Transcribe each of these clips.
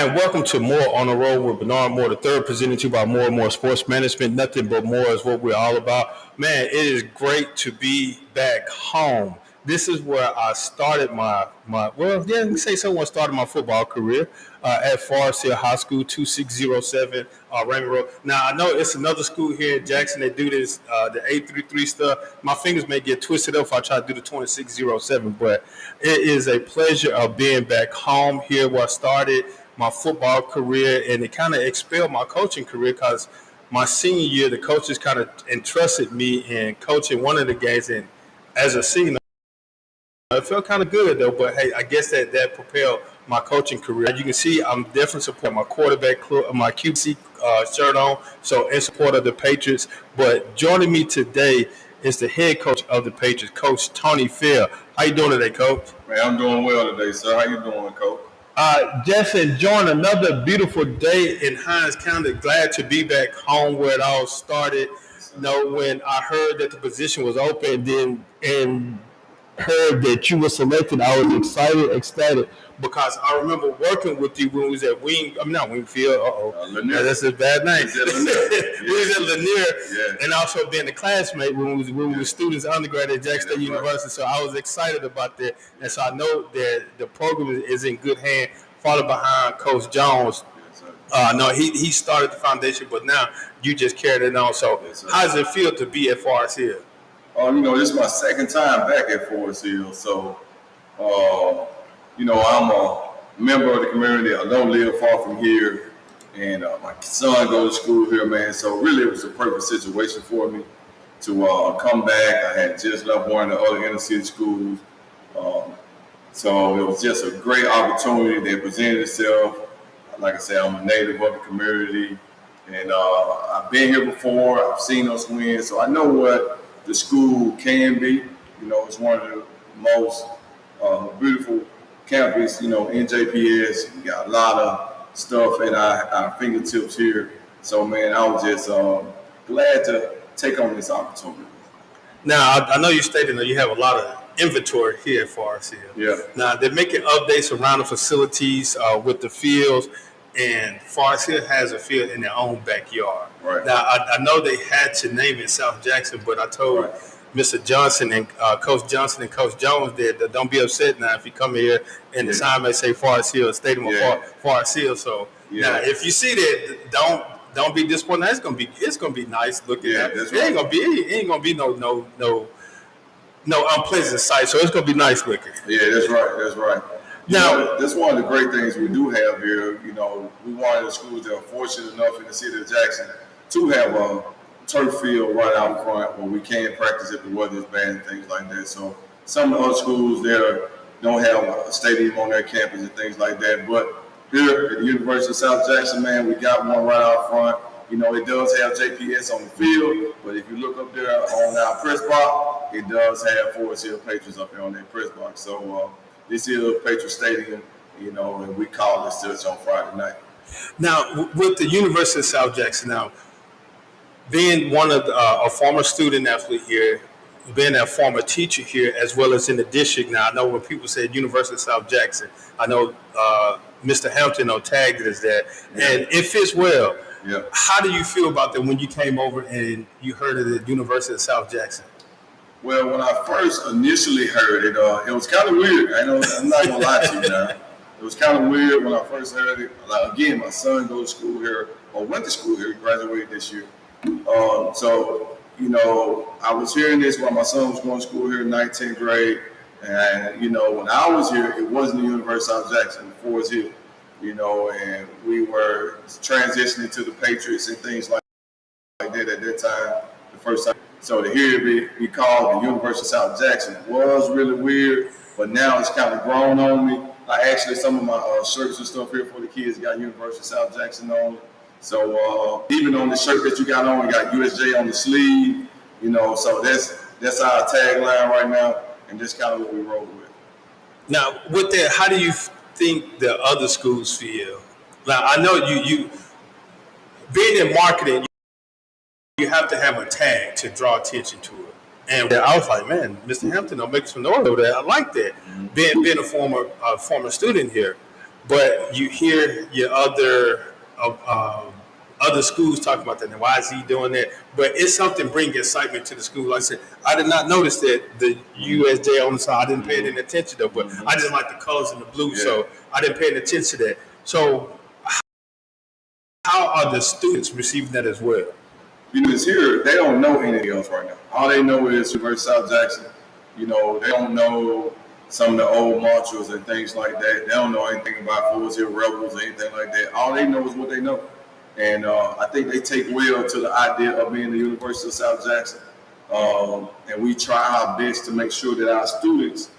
Hi, and welcome to More on the Road with Bernard Moore, the third, presented to you by More and More Sports Management. Nothing but more is what we're all about. Man, it is great to be back home. This is where I started you can say someone started my football career at Forest Hill High School, 2607 Raymond Road. Now, I know it's another school here in Jackson that do this, the 833 stuff. My fingers may get twisted up if I try to do the 2607, but it is a pleasure of being back home here where I started my football career, and it kind of expelled my coaching career because my senior year, the coaches kind of entrusted me in coaching one of the games, and as a senior, it felt kind of good though. But hey, I guess that propelled my coaching career. As you can see, I'm definitely supporting my quarterback club, my QC shirt on, so in support of the Patriots. But joining me today is the head coach of the Patriots, Coach Tony Field. How you doing today, Coach? Man, I'm doing well today, sir. How you doing, Coach? Just enjoying another beautiful day in Hines County. Glad to be back home where it all started. You know, when I heard that the position was open, and heard that you were selected, I was ecstatic because I remember working with you when we was at not Wingfield. Lanier. That's a bad name. We was at Lanier. We was at Lanier, Yeah. and also being a classmate when we were students undergrad at Jackson State University. So I was excited about that, and so I know that the program is in good hand. Followed behind Coach Jones. No, he started the foundation, but now you just carried it on. So how does it feel to be at Forest Hill? This is my second time back at Forest Hill. So, I'm a member of the community. I don't live far from here. And my son goes to school here, man. So really it was a perfect situation for me to come back. I had just left one of the other inner city schools. So it was just a great opportunity that presented itself. Like I said, I'm a native of the community. And I've been here before. I've seen us win. So I know what the school can be. It's one of the most beautiful campus, in JPS. We got a lot of stuff at our fingertips here. So, man, I was just glad to take on this opportunity. Now, I know you stated that you have a lot of inventory here at Forest Hill. Yeah. Now, they're making updates around the facilities with the fields, and Forest Hill has a field in their own backyard. Right. Now, I know they had to name it South Jackson, but I told Mr. Johnson and Coach Johnson and Coach Jones that don't be upset now if you come here and the sign may say Forest Hill, Stadium of Forest Hill. So now, if you see that, don't be disappointed. It's gonna be nice looking. Yeah, It ain't gonna be no unpleasant sight. So it's gonna be nice looking. Yeah, that's right. Now, that's one of the great things we do have here. We one of the schools that are fortunate enough in the city of Jackson to have a turf field right out front where we can practice if the weather is bad and things like that. So some of the other schools there don't have a stadium on their campus and things like that. But here at the University of South Jackson, man, we got one right out front. It does have JPS on the field, but if you look up there on our press box, it does have Forest Hill Patriots up there on their press box. So this is Patriot Stadium, and we call this such on Friday night. Now, with the University of South Jackson, now being one of a former student athlete here, being a former teacher here, as well as in the district. Now, I know when people say University of South Jackson, I know Mr. Hampton tagged it as that, and it fits well. Yeah. How do you feel about that when you came over and you heard of the University of South Jackson? Well, when I first initially heard it, it was kind of weird. I'm not gonna lie to you now. It was kind of weird when I first heard it. Again, my son goes to school here, or went to school here, graduated this year. So I was hearing this while my son was going to school here in 19th grade. And, when I was here, it wasn't the University of South Jackson, Forest Hill, and we were transitioning to the Patriots and things like that at that time, the first time. So to hear it be called the University of South Jackson was really weird, but now it's kind of grown on me. Some of my shirts and stuff here for the kids got University of South Jackson on it. So even on the shirt that you got on, you got USJ on the sleeve, so that's our tagline right now, and that's kind of what we roll with. Now, with that, how do you think the other schools feel? Now, I know you being in marketing, you have to have a tag to draw attention to it. And I was like, man, Mr. Hampton, don't make some noise over there. I like that. Being a former student here. but you hear your other schools talk about that. And why is he doing that? But it's something bringing excitement to the school. Like I said, I did not notice that the USJ on the side. I didn't pay any attention to, but I just like the colors and the blue, so I didn't pay any attention to that. So how are the students receiving that as well? Because here, they don't know anything else right now. All they know is University of South Jackson. They don't know some of the old mantras and things like that. They don't know anything about Forest Hill Rebels or anything like that. All they know is what they know. And I think they take well to the idea of being the University of South Jackson. And we try our best to make sure that our students,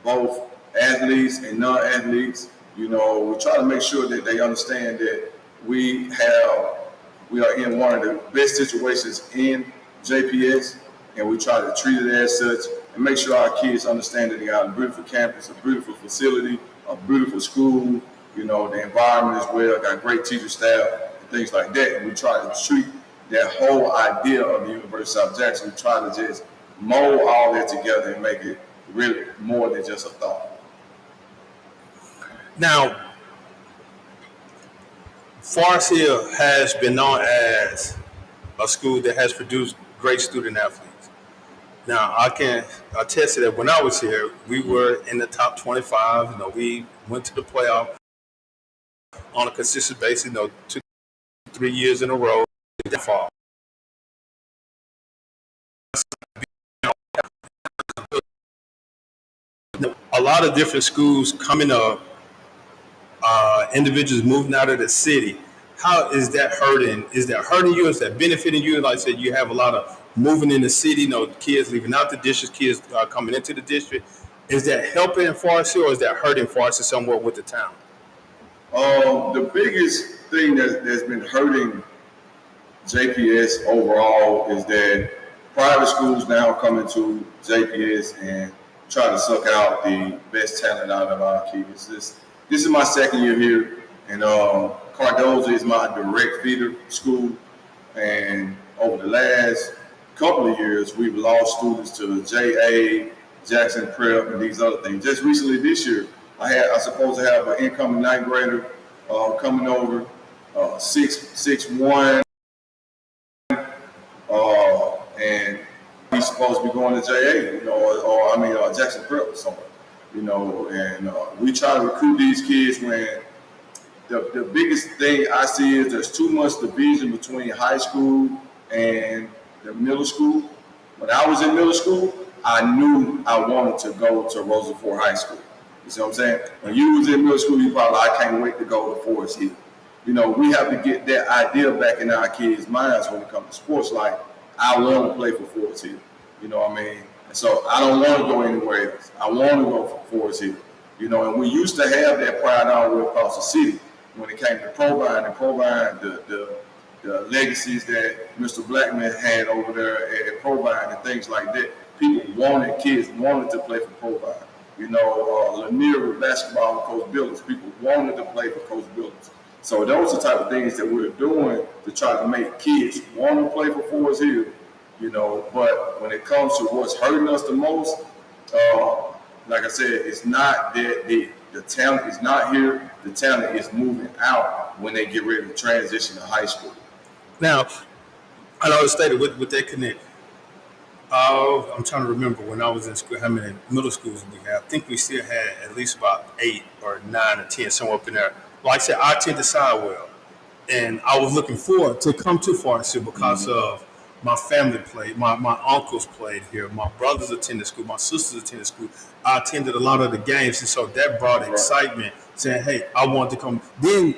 both athletes and non-athletes, we try to make sure that they understand that we are in one of the best situations in JPS, and we try to treat it as such and make sure our kids understand that they got a beautiful campus, a beautiful facility, a beautiful school, the environment as well, got great teacher staff, and things like that. And we try to treat that whole idea of the University of South Jackson. We try to just mold all that together and make it really more than just a thought. Now, Forest Hill has been known as a school that has produced great student athletes. Now, I can attest to that. When I was here, we were in the top 25. We went to the playoff on a consistent basis. 2-3 years in a row. A lot of different schools coming up, individuals moving out of the city. How is that hurting? Is that hurting you? Is that benefiting you? Like I said, you have a lot of moving in the city, kids leaving out the district, kids coming into the district. Is that helping Forest Hill, or is that hurting Forest Hill somewhat with the town? The biggest thing that's been hurting JPS overall is that private schools now come into JPS and try to suck out the best talent out of our kids. This is my second year here, and Cardozo is my direct feeder school. And over the last couple of years, we've lost students to JA, Jackson Prep, and these other things. Just recently this year, I suppose to have an incoming ninth grader coming over, 6'1", and he's supposed to be going to JA, or Jackson Prep or somewhere, and we try to recruit these kids when the biggest thing I see is there's too much division between high school and the middle school. When I was in middle school, I knew I wanted to go to Rosa Ford High School. You see what I'm saying? When you was in middle school, you probably, I can't wait to go to Forest Hill. We have to get that idea back in our kids' minds when it comes to sports. Like, I want to play for Forest Hill. You know what I mean? And so I don't want to go anywhere else. I want to go for Forest Hill. And we used to have that pride all the way across the city when it came to Provine and Provine, the legacies that Mr. Blackman had over there at Provine and things like that. Kids wanted to play for Provine. Lanier with basketball with Coach Billings. People wanted to play for Coach Billings. So those are the type of things that we're doing to try to make kids want to play for Forest Hill. But when it comes to what's hurting us the most, like I said, it's not that the talent is not here. The talent is moving out when they get ready to transition to high school. Now, I know it's stated with that connect. I'm trying to remember when I was in school, how many middle schools we had. I think we still had at least about 8 or 9 or 10, somewhere up in there. Like I said, I attended Sidewell, and I was looking forward to come to Forest Hill because of my family played, my uncles played here, my brothers attended school, my sisters attended school. I attended a lot of the games, and so that brought excitement, saying, hey, I want to come. Then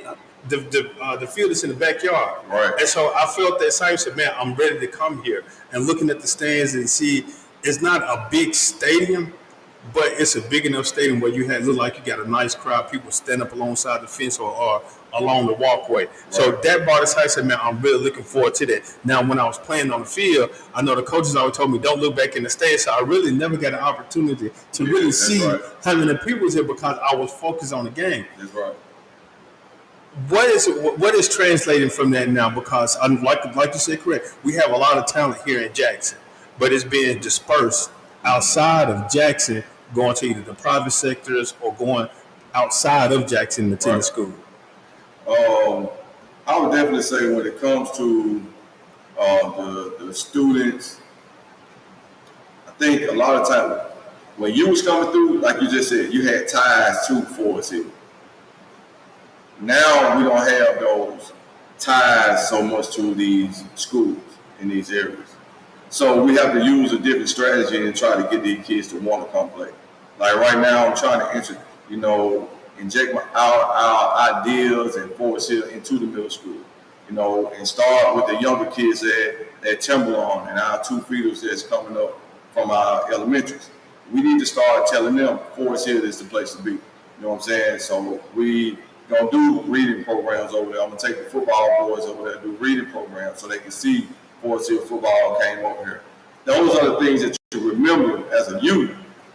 the field is in the backyard. Right. And so I felt that excitement, said, man, I'm ready to come here. And looking at the stands and see, it's not a big stadium, but it's a big enough stadium where you look like you got a nice crowd, people stand up alongside the fence or along the walkway. Right. So that brought us, I said, man, I'm really looking forward to that. Now, when I was playing on the field, I know the coaches always told me, don't look back in the stands. So I really never got an opportunity to really see how many people was here because I was focused on the game. That's right. What is translating from that now? Because like you said, correct, we have a lot of talent here in Jackson, but it's being dispersed outside of Jackson, going to either the private sectors or going outside of Jackson attending Right. school? Um, I would definitely say when it comes to the students, I think a lot of times when you was coming through, like you just said, you had ties to Forest Hill. Now we don't have those ties so much to these schools in these areas. So we have to use a different strategy and try to get these kids to want to come play. Like right now, I'm trying to inject our ideas and Forest Hill into the middle school. And start with the younger kids at Timberlawn and our two feeders that's coming up from our elementaries. We need to start telling them Forest Hill is the place to be. You know what I'm saying? So we gonna do reading programs over there. I'm gonna take the football boys over there and do reading programs so they can see Forest Hill football came over here. Those are the things that you remember as a youth.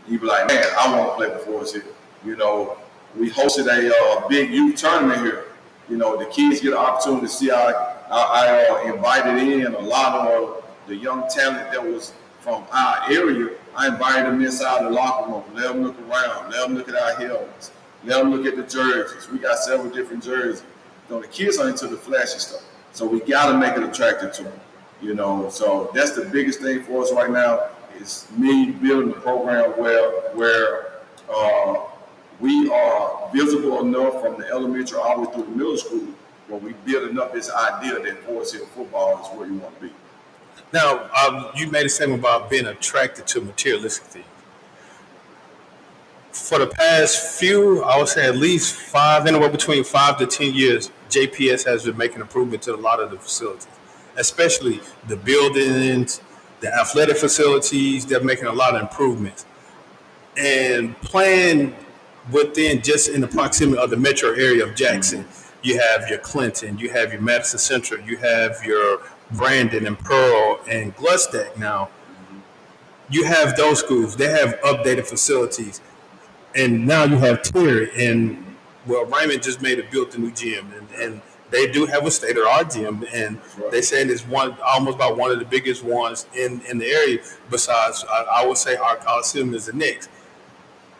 You be like, man, I want to play for Forest Hill. We hosted a big youth tournament here. The kids get an opportunity to see I invited in a lot of the young talent that was from our area. I invited them inside the locker room, let them look around, let them look at our helmets, let them look at the jerseys. We got several different jerseys. The kids are into the flashy stuff, so we got to make it attractive to them. So that's the biggest thing for us right now is me building a program where we are visible enough from the elementary all the way through the middle school where we building up this idea that Forest Hill football is where you want to be. Now, you made a statement about being attracted to materialistic things. For the past few, I would say at least anywhere between 5 to 10 years, JPS has been making improvement to a lot of the facilities, especially the buildings, the athletic facilities. They're making a lot of improvements. And playing within just in the proximity of the metro area of Jackson, you have your Clinton, you have your Madison Central, you have your Brandon and Pearl and Glustack now. You have those schools. They have updated facilities. And now you have Terry and Raymond just built a new gym and they do have a state of the art gym and Right. they saying it's almost about one of the biggest ones in the area. Besides, I would say our Coliseum is the next.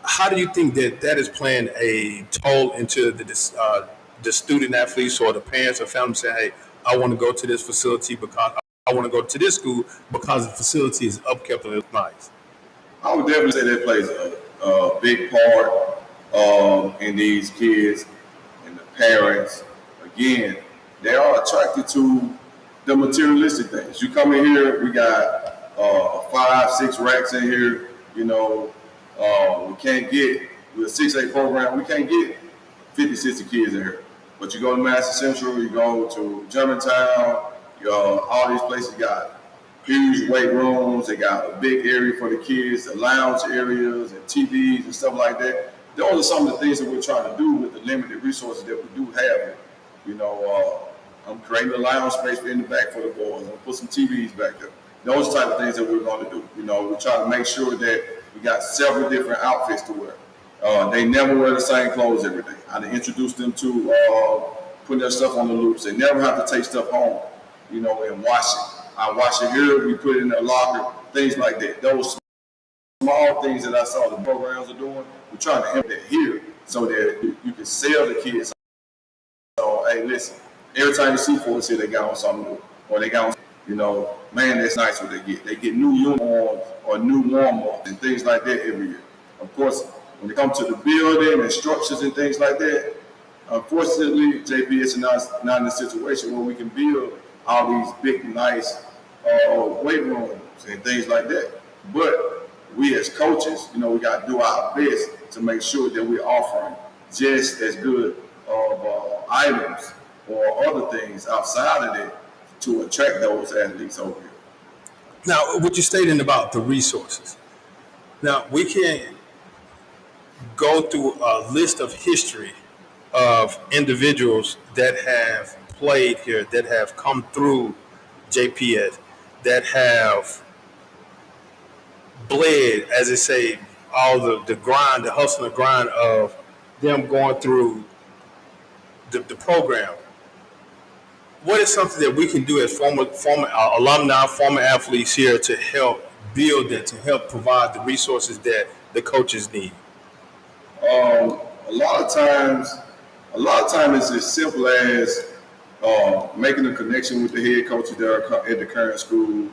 How do you think that is playing a toll into the student athletes or the parents or families saying, hey, I want to go to this facility because I want to go to this school because the facility is upkept and it's nice? I would definitely say that plays a big part in these kids and the parents. Again, they are attracted to the materialistic things. You come in here, we got 5, 6 racks in here. We can't get with a 6A program. We can't get 50, 60 kids in here. But you go to Madison Central, you go to Germantown, all these places got huge weight rooms. They got a big area for the kids, the lounge areas and TVs and stuff like that. Those are some of the things that we're trying to do with the limited resources that we do have. I'm creating a lounge space in the back for the boys. I'm gonna put some TVs back there. Those type of things that we're going to do. We're trying to make sure that we got several different outfits to wear. They never wear the same clothes every day. I introduce them to putting their stuff on the loops. They never have to take stuff home, and wash it. I wash it here, we put it in their locker, things like that. Those small things that I saw the programs are doing, we're trying to implement here so that you can sell the kids. So, hey, listen, every time you see Forest Hill, they got on something new. Or they got on, man, that's nice what they get. They get new uniforms or new warm-ups and things like that every year. Of course, when it comes to the building and structures and things like that, unfortunately, JPS is not in a situation where we can build all these big, nice weight rooms and things like that. But we as coaches, we got to do our best to make sure that we're offering just as good of items or other things outside of that to attract those athletes over here. Now, what you're stating about the resources. Now, we can go through a list of history of individuals that have played here, that have come through JPS, that have bled, as they say, all the grind, the hustle and grind of them going through the program. What is something that we can do as former alumni, former athletes here to help build that, to help provide the resources that the coaches need? a lot of times, it's as simple as making a connection with the head coaches that are at the current schools.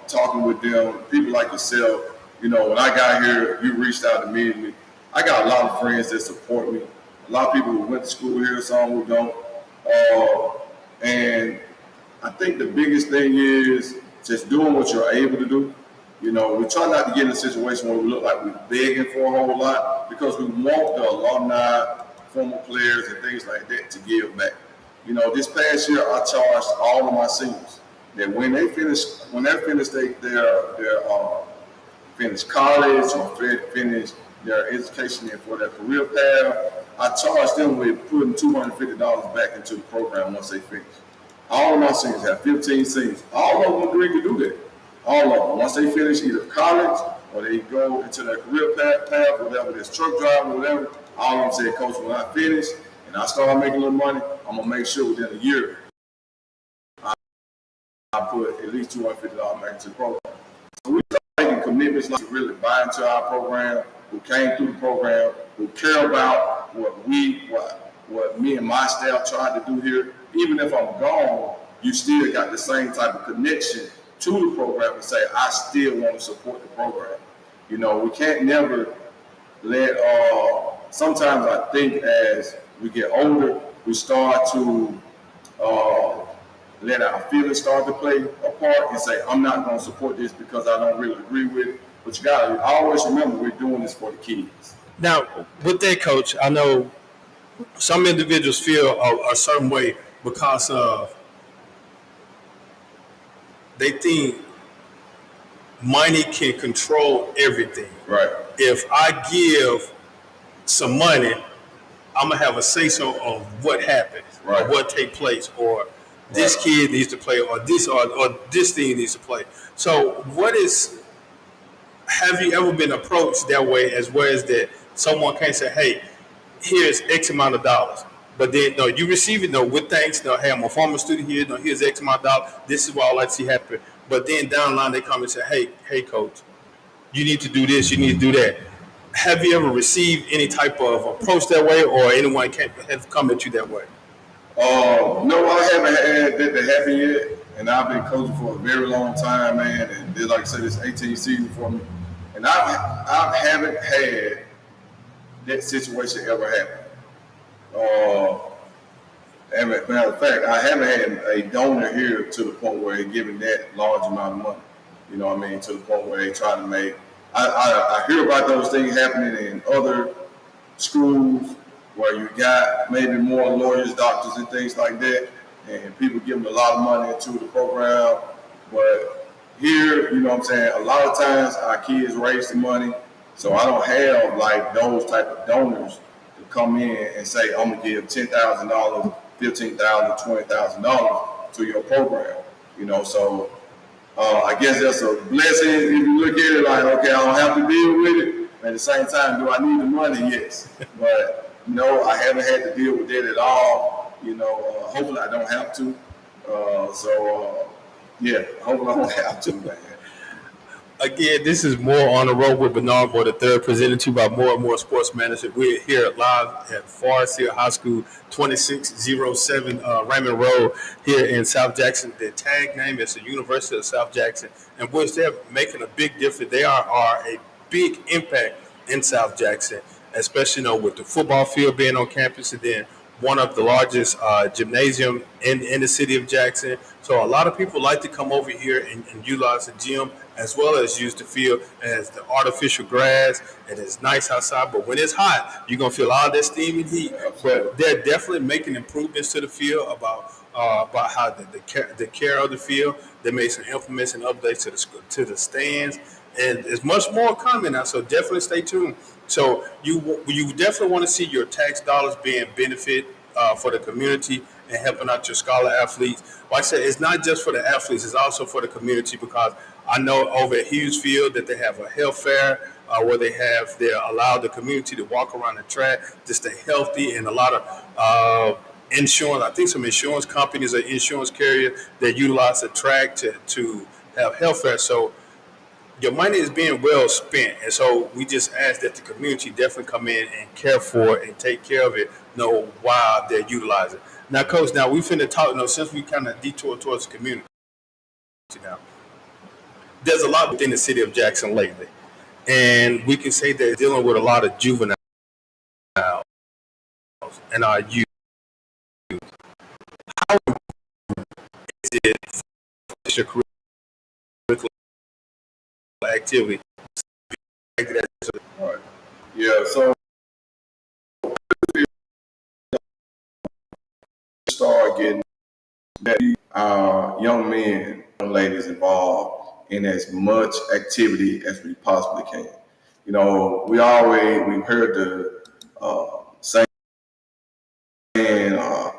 Talking with them, people like yourself. When I got here, you reached out immediately. I got a lot of friends that support me. A lot of people who went to school here, some who don't. And I think the biggest thing is just doing what you're able to do. We try not to get in a situation where we look like we're begging for a whole lot because we want the alumni, former players, and things like that to give back. This past year I charged all of my seniors that when they finish finish college or finish their education and for their career path, I charged them with putting $250 back into the program once they finish. All of my seniors have 15 seniors. All of them agreed to do that. All of them. Once they finish either college or they go into their career path, whatever, this truck driver, whatever, all of them said, Coach, when I finish and I start making a little money, I'm going to make sure within a year I put at least $250 back into the program. So we start making commitments like to really buy into our program, who came through the program, who care about what me and my staff tried to do here. Even if I'm gone, you still got the same type of connection to the program and say, I still want to support the program. We can't never let, sometimes I think as we get older, we start to let our feelings start to play a part and say, I'm not going to support this because I don't really agree with it. But you got to always remember we're doing this for the kids. Now, with that, Coach, I know some individuals feel a certain way because of they think money can control everything. Right. If I give some money, I'm gonna have a say so of what happens, right, or what take place, or this right, kid needs to play, or this thing needs to play. So, have you ever been approached that way, as well as that someone can't say, "Hey, here's X amount of dollars," but then no, you receive it with thanks. No, hey, I'm a former student here. No, here's X amount of dollars. This is what I like to see happen. But then down the line, they come and say, "Hey, coach, you need to do this. You need to do that." Have you ever received any type of approach that way, or anyone have come at you that way? No, I haven't had that to happen yet, and I've been coaching for a very long time, man. And like I said, it's 18 season for me, and I haven't had that situation ever happen. And matter of fact, I haven't had a donor here to the point where they're giving that large amount of money. You know what I mean? To the point where they try to make. I hear about those things happening in other schools where you got maybe more lawyers, doctors, and things like that, and people giving a lot of money into the program. But here, you know what I'm saying, a lot of times our kids raise the money, so I don't have like those type of donors to come in and say, I'm gonna give $10,000, $15,000, $20,000 to your program. So I guess that's a blessing if you look at it like, okay, I don't have to deal with it. At the same time, do I need the money? Yes. But no, I haven't had to deal with that at all. Hopefully I don't have to. Yeah, hopefully I don't have to, man. Again, this is More on the Road with Bernard Moore III, presented to you by More and More Sports Management. We're here live at Forest Hill High School, 2607 Raymond Road here in South Jackson. The tag name is the University of South Jackson, and which they're making a big difference. They are a big impact in South Jackson, especially with the football field being on campus, and then one of the largest gymnasium in the city of Jackson. So a lot of people like to come over here and utilize the gym as well as use the field as the artificial grass. And it's nice outside, but when it's hot, you're going to feel all that steam and heat. But they're definitely making improvements to the field about how the care of the field. They made some implements and updates to the stands. And there's much more coming now, so definitely stay tuned. So you definitely want to see your tax dollars being benefit for the community and helping out your scholar athletes. Like I said, it's not just for the athletes; it's also for the community, because I know over at Hughesfield that they have a health fair where they allow the community to walk around the track to stay healthy, and a lot of insurance. I think some insurance companies or insurance carriers that utilize the track to have health fair. So your money is being well spent. And so we just ask that the community definitely come in and care for it and take care of it, while they're utilizing it. Now, Coach, now we finna talk, since we kind of detour towards the community now, there's a lot within the city of Jackson lately. And we can say that it's dealing with a lot of juveniles and our youth. Is it extracurricular activity? Right. Yeah. So start getting young men, young ladies involved in as much activity as we possibly can. We've heard the saying,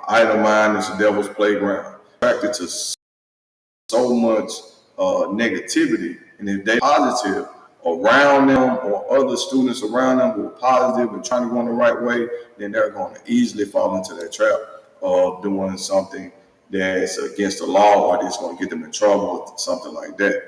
idle mind is the devil's playground. Attracted to so much negativity, and if they're positive around them or other students around them who are positive and trying to go in the right way, then they're going to easily fall into that trap of doing something that's against the law or that's going to get them in trouble or something like that.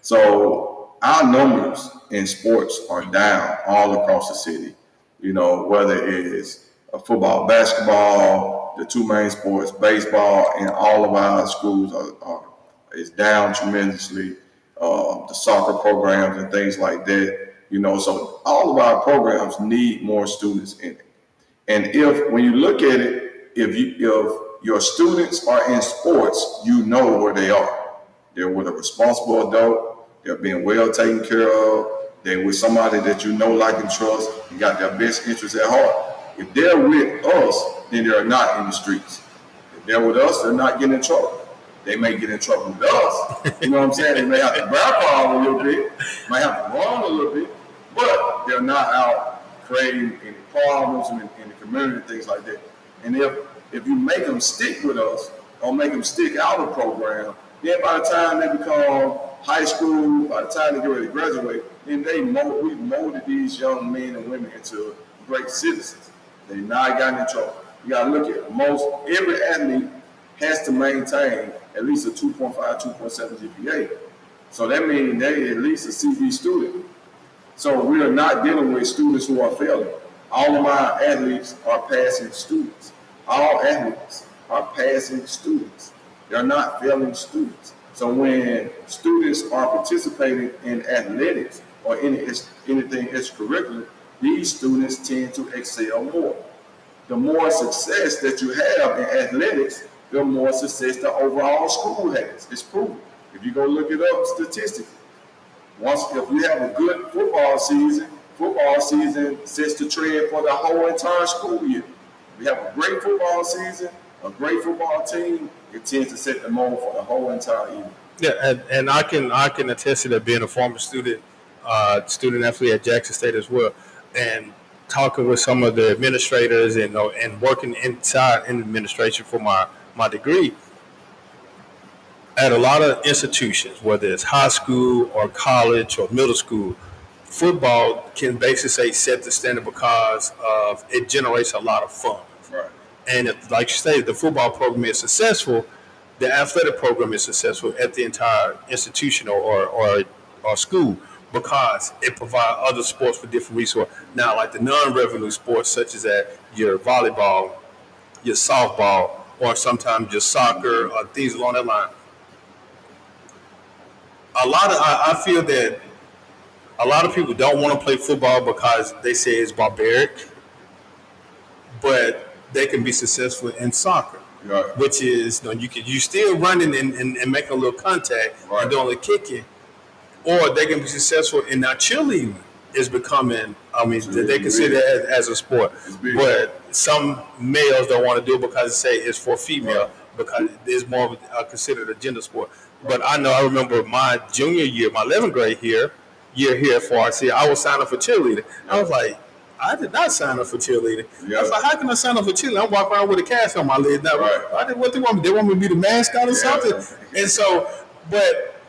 So our numbers in sports are down all across the city. Whether it's football, basketball, the two main sports, baseball, and all of our schools is down tremendously. The soccer programs and things like that. So all of our programs need more students in it. And when you look at it, if your students are in sports, you know where they are. They're with a responsible adult. They're being well taken care of. They're with somebody that you know, like, and trust, and got their best interests at heart. If they're with us, then they're not in the streets. If they're with us, they're not getting in trouble. They may get in trouble with us. You know what I'm saying? They may have to backpedal a little bit, might have to run a little bit, but they're not out creating any problems in the community, things like that. And if you make them stick with us or make them stick out of the program, then by the time they become high school, by the time they get ready to graduate, then we've molded these young men and women into great citizens. They've not gotten in trouble. You got to look at it. Every athlete has to maintain at least a 2.5, 2.7 GPA. So that means they at least a CB student. So we are not dealing with students who are failing. All of our athletes are passing students. All athletes are passing students. They're not failing students. So when students are participating in athletics or anything extracurricular, these students tend to excel more. The more success that you have in athletics, the more success the overall school has. It's proven. If you go look it up statistically. If you have a good football season sets the trend for the whole entire school year. If you have a great football season, a great football team, it tends to set the mold for the whole entire year. Yeah, and I can attest to that, being a former student athlete at Jackson State as well, and talking with some of the administrators and working inside in administration for my degree. At a lot of institutions, whether it's high school or college or middle school, football can basically say set the standard because of it generates a lot of fun. Right. And if, like you say, the football program is successful, the athletic program is successful at the entire institution or school, because it provides other sports for different resources. Now, like the non-revenue sports, such as your volleyball, your softball, or sometimes your soccer, or things along that line. I feel that a lot of people don't want to play football because they say it's barbaric, but they can be successful in soccer, right, which is you still running and making a little contact, right, and doing a little kicking, or they can be successful in now cheerleading is becoming. They consider it as a sport, but some males don't want to do it because they say it's for female, right, because it's more of considered a gender sport. But I remember my junior year, my 11th grade year here at FRC, I was signing up for cheerleading. I was like, I did not sign up for cheerleading. Yeah. I was like, how can I sign up for cheerleading? I'm walking around with a cast on my leg. Now, right. What they want me? They want me to be the mascot or something? And so, but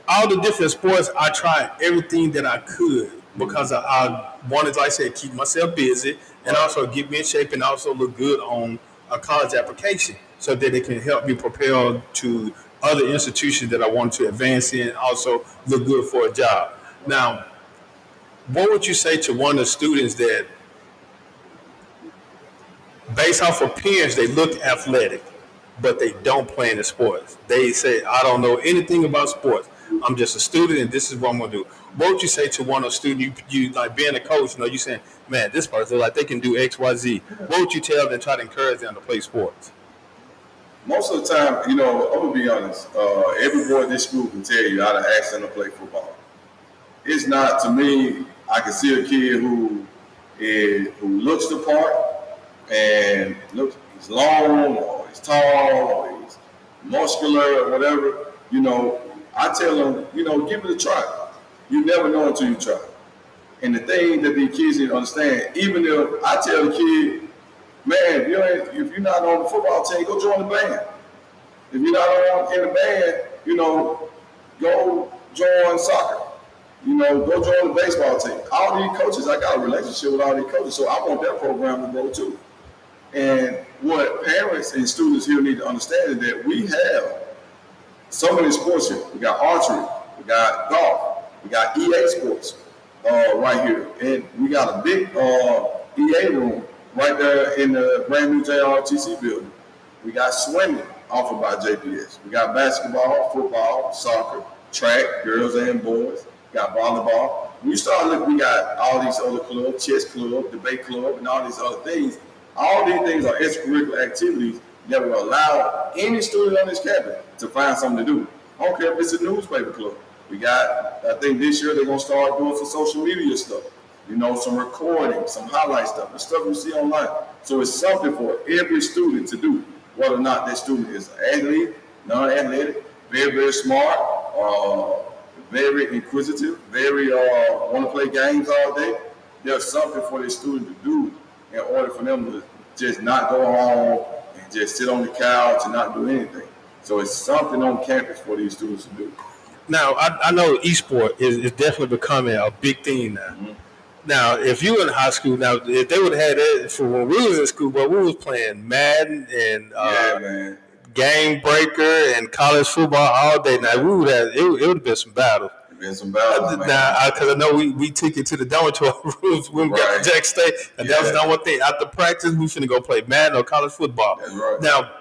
all the different sports, I tried everything that I could because I wanted, like I said, keep myself busy and also get me in shape and also look good on a college application so that it can help me prepare to other institutions that I want to advance in, also look good for a job. Now, what would you say to one of the students that, based off of appearance, they look athletic, but they don't play in the sports? They say, I don't know anything about sports. I'm just a student, and this is what I'm gonna do. What would you say to one of the students? You like being a coach. You saying, man, this person like they can do X, Y, Z. What would you tell them? Try to encourage them to play sports. Most of the time, I'm gonna be honest. Every boy at this school can tell you how to ask them to play football. It's not, to me. I can see a kid who looks the part and looks he's long or he's tall or he's muscular or whatever. I tell them, give it a try. You never know until you try. And the thing that these kids need to understand, even if I tell the kid, man, if you're not on the football team, go join the band. If you're not in the band, go join soccer. Go join the baseball team. All these coaches, I got a relationship with all these coaches, so I want their program to grow too. And what parents and students here need to understand is that we have so many sports here. We got archery, we got golf, we got EA sports right here, and we got a big EA room right there in the brand new JRTC building. We got swimming offered by JPS. We got basketball, football, soccer, track, girls and boys. We got volleyball. When you start looking, we got all these other clubs, chess club, debate club, and all these other things. All these things are extracurricular activities that will allow any student on this campus to find something to do. I don't care if it's a newspaper club. We got, I think this year they're going to start doing some social media stuff. Some recording, some highlight stuff, the stuff you see online. So it's something for every student to do, whether or not that student is athlete, non-athletic, very, very smart, very inquisitive, very want to play games all day. There's something for this student to do in order for them to just not go home and just sit on the couch and not do anything. So it's something on campus for these students to do. Now, I know esport is definitely becoming a big thing now. Mm-hmm. Now, if you were in high school, now if they would have had that for when we was in school, but we was playing Madden and Game Breaker and college football all day. Now we would have it would have been some battles. Been some battles, man. Now, because I know we took it to the dormitory rooms when we got to Jack State, and that was the one thing. After practice, we finna go play Madden or college football. That's right. Now,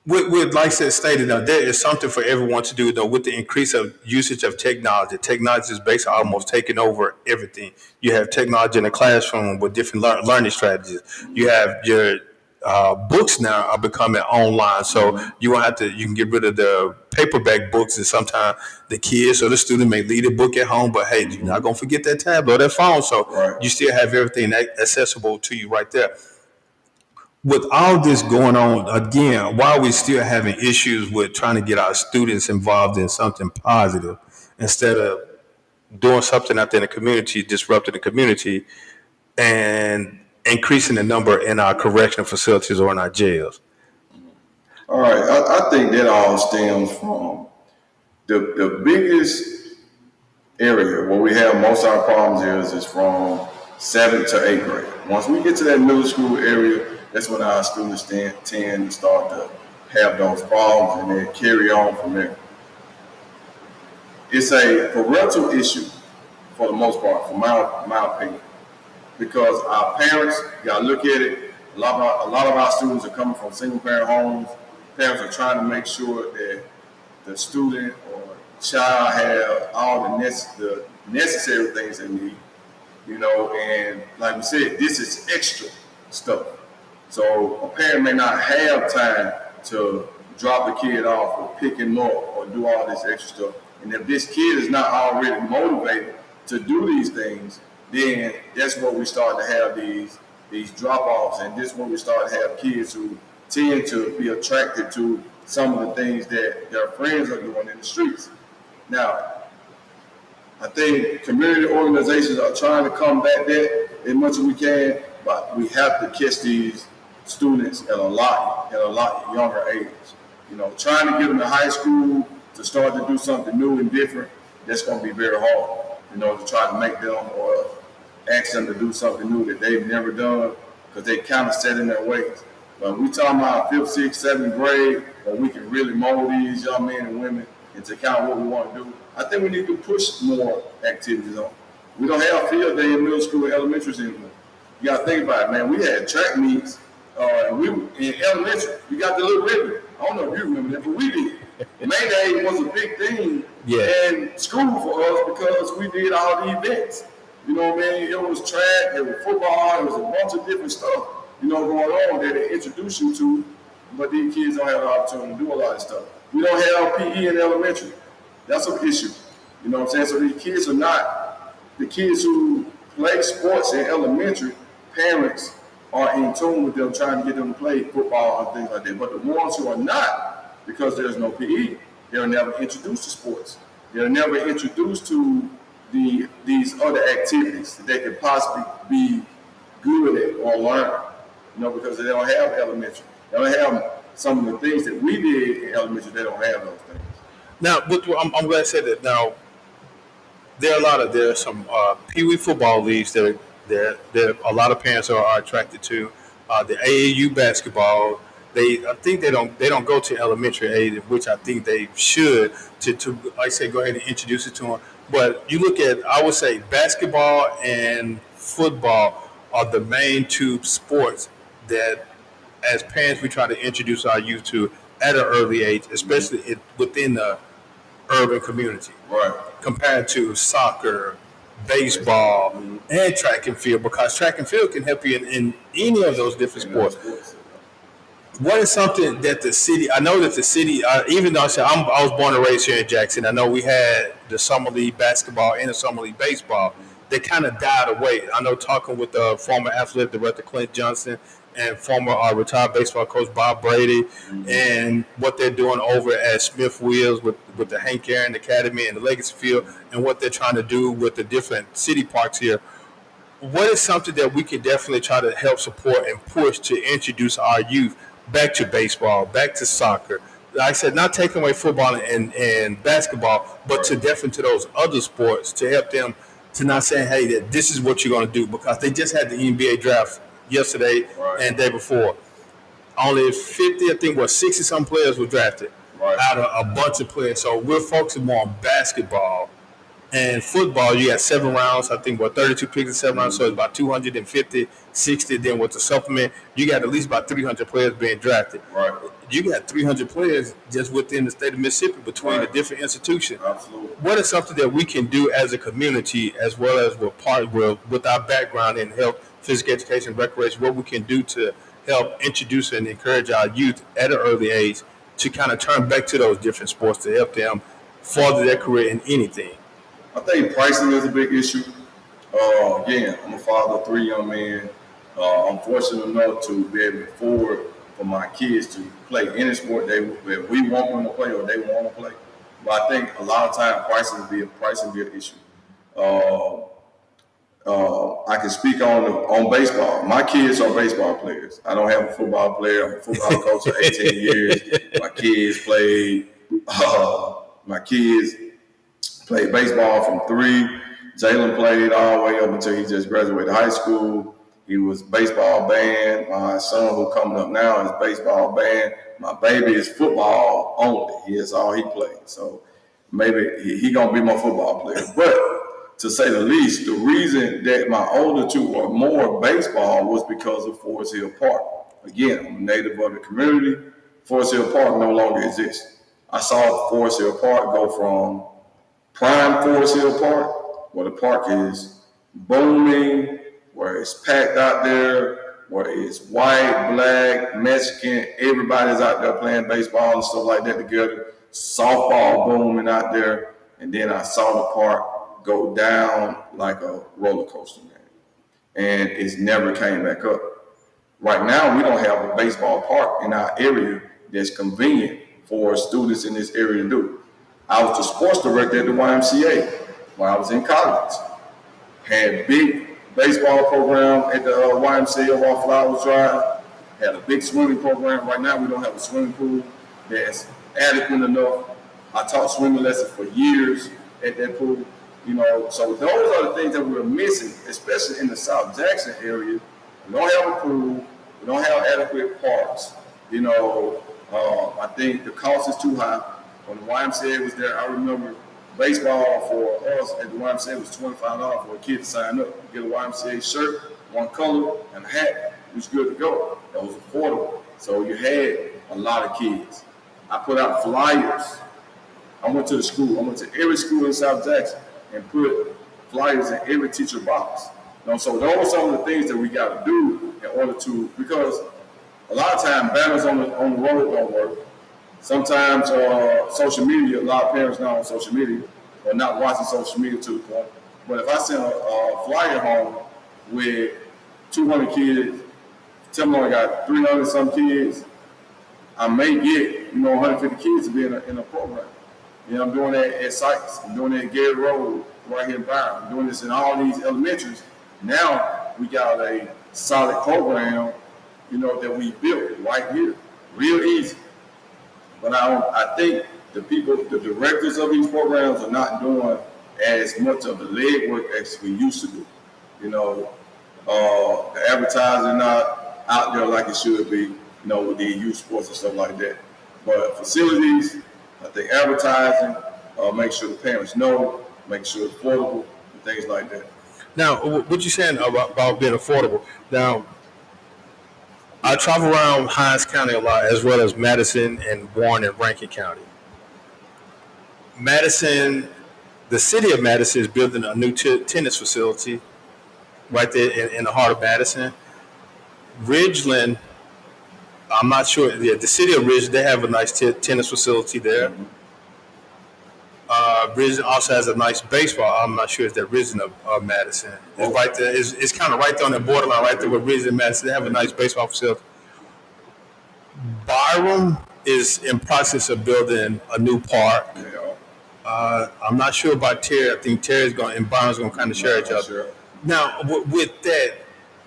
with like I said, stated, there is something for everyone to do, though, with the increase of usage of technology. Technology is basically almost taking over everything. You have technology in the classroom with different learning strategies. You have your books now are becoming online, so you can get rid of the paperback books, and sometimes the kids or the student may leave the book at home, but hey, you're not going to forget that tablet or that phone, so you still have everything accessible to you right there. With all this going on, again, why are we still having issues with trying to get our students involved in something positive instead of doing something out there in the community, disrupting the community, and increasing the number in our correctional facilities or in our jails? All right, I think that all stems from the biggest area where we have most of our problems is from 7th to 8th grade. Once we get to that middle school area, that's when our students tend to start to have those problems, and they carry on from there. It's a parental issue for the most part, from my opinion, because our parents, you gotta look at it. A lot of our students are coming from single parent homes. Parents are trying to make sure that the student or child have all the necessary things they need, and like we said, this is extra stuff. So a parent may not have time to drop the kid off or pick him up or do all this extra stuff. And if this kid is not already motivated to do these things, then that's where we start to have these drop-offs, and this is when we start to have kids who tend to be attracted to some of the things that their friends are doing in the streets. Now, I think community organizations are trying to combat that as much as we can, but we have to catch these students at a lot younger age. Trying to get them to high school to start to do something new and different, that's going to be very hard, to try to make them or ask them to do something new that they've never done, because they kind of set in their ways. But we talking about 5th, 6th, 7th grade, where we can really mold these young men and women into kind of what we want to do. I think we need to push more activities on. We don't have field day in middle school and elementary anymore. You got to think about it, man. We had track meets, and we in elementary. You got the little ribbon. I don't know if you remember that, but we did. May Day was a big thing in school for us because we did all the events. You know what I mean? It was track, it was football, it was a bunch of different stuff, going on that they introduce you to, but these kids don't have the opportunity to do a lot of stuff. We don't have PE in elementary. That's an issue. You know what I'm saying? So these kids are not, the kids who play sports in elementary, parents are in tune with them trying to get them to play football and things like that. But the ones who are not, because there's no PE, they're never introduced to sports. They're never introduced to these other activities that they could possibly be good at or learn, because they don't have elementary. They don't have some of the things that we did in elementary. They don't have those things. Now, I'm glad to say that. Now, there are some Pee Wee football leagues that a lot of parents are attracted to. The AAU basketball, I think they don't go to elementary age, which I think they should to like I say, go ahead and introduce it to them. But you look at, I would say, basketball and football are the main two sports that, as parents, we try to introduce our youth to at an early age, especially within the urban community. Right. Compared to soccer, baseball, and track and field, because track and field can help you in any of those different sports. What is something that the city? I know that the city, even though I was born and raised here in Jackson, I know we had the summer league basketball and the summer league baseball. They kind of died away. I know, talking with the former athletic director Clint Johnson and former retired baseball coach Bob Brady, and what they're doing over at Smith Wheels with the Hank Aaron Academy and the Legacy Field, and what they're trying to do with the different city parks here. What is something that we can definitely try to help support and push to introduce our youth back to baseball, back to soccer? Like I said, not taking away football and basketball, but to definitely to those other sports, to help them to not say, hey, that this is what you're going to do, because they just had the NBA draft yesterday and the day before. Only 50, I think, 60-some players were drafted out of a bunch of players. So we're focusing more on basketball. And football, you got 7 rounds, I think, 32 picks in 7 rounds, so it's about 250, 60. Then with the supplement, you got at least about 300 players being drafted. Right. You got 300 players just within the state of Mississippi between the different institutions. Absolutely. What is something that we can do as a community, as well as with our background in health, physical education, recreation, what we can do to help introduce and encourage our youth at an early age to kind of turn back to those different sports to help them further their career in anything? I think pricing is a big issue. Again, I'm a father of 3 young men. I'm fortunate enough to be able to afford for my kids to play any sport that we want them to play or they want to play. But I think a lot of times pricing be an issue. I can speak on baseball. My kids are baseball players. I don't have a football player. I'm a football coach for 18 years. My kids played. My kids played baseball from 3. Jalen played all the way up until he just graduated high school. He was baseball band. My son, who coming up now, is baseball band. My baby is football only. That's all he played. So maybe he gonna be my football player. But to say the least, the reason that my older 2 are more baseball was because of Forest Hill Park. Again, I'm a native of the community. Forest Hill Park no longer exists. I saw Forest Hill Park go from prime Forest Hill Park, where the park is booming, where it's packed out there, where it's white, black, Mexican, everybody's out there playing baseball and stuff like that together. Softball booming out there. And then I saw the park go down like a roller coaster, man. And it's never came back up. Right now, we don't have a baseball park in our area that's convenient for students in this area to do. I was the sports director at the YMCA when I was in college. Had a big baseball program at the YMCA on Flowers Drive. Had a big swimming program. Right now, we don't have a swimming pool that's adequate enough. I taught swimming lessons for years at that pool. So those are the things that we're missing, especially in the South Jackson area. We don't have a pool. We don't have adequate parks. I think the cost is too high. When the YMCA was there, I remember baseball for us at the YMCA was $25 for a kid to sign up. You get a YMCA shirt, one color, and a hat. It was good to go. That was affordable. So you had a lot of kids. I put out flyers. I went to the school. I went to every school in South Jackson and put flyers in every teacher box. So those are some of the things that we got to do in order to, because a lot of times banners on the road don't work. Sometimes social media, a lot of parents not on social media or not watching social media to the point. But if I send a flyer home with 200 kids, tell them I got 300 some kids, I may get 150 kids to be in a program. I'm doing that at Sykes. I'm doing that at Gary Road, right here in Byron. I'm doing this in all these elementaries. Now we got a solid program, that we built right here, real easy. But I think the directors of these programs are not doing as much of the legwork as we used to do. The advertising not out there like it should be, with the youth sports and stuff like that. But facilities, I think advertising, make sure the parents know, make sure it's affordable, and things like that. Now, what you saying about being affordable? Now, I travel around Hinds County a lot, as well as Madison and Warren and Rankin County. Madison, the city of Madison is building a new tennis facility right there in the heart of Madison. Ridgeland, I'm not sure. Yeah, the city of Ridgeland, they have a nice tennis facility there. Mm-hmm. Ridgeland also has a nice baseball. I'm not sure if that Ridgeland of Madison. It's right there. It's kind of right there on the borderline, right there with Ridgeland and Madison. They have a nice baseball facility. Byram is in process of building a new park. I'm not sure about Terry. I think Terry's going and Byram's going to kind of share each other. Sure. Now, with that,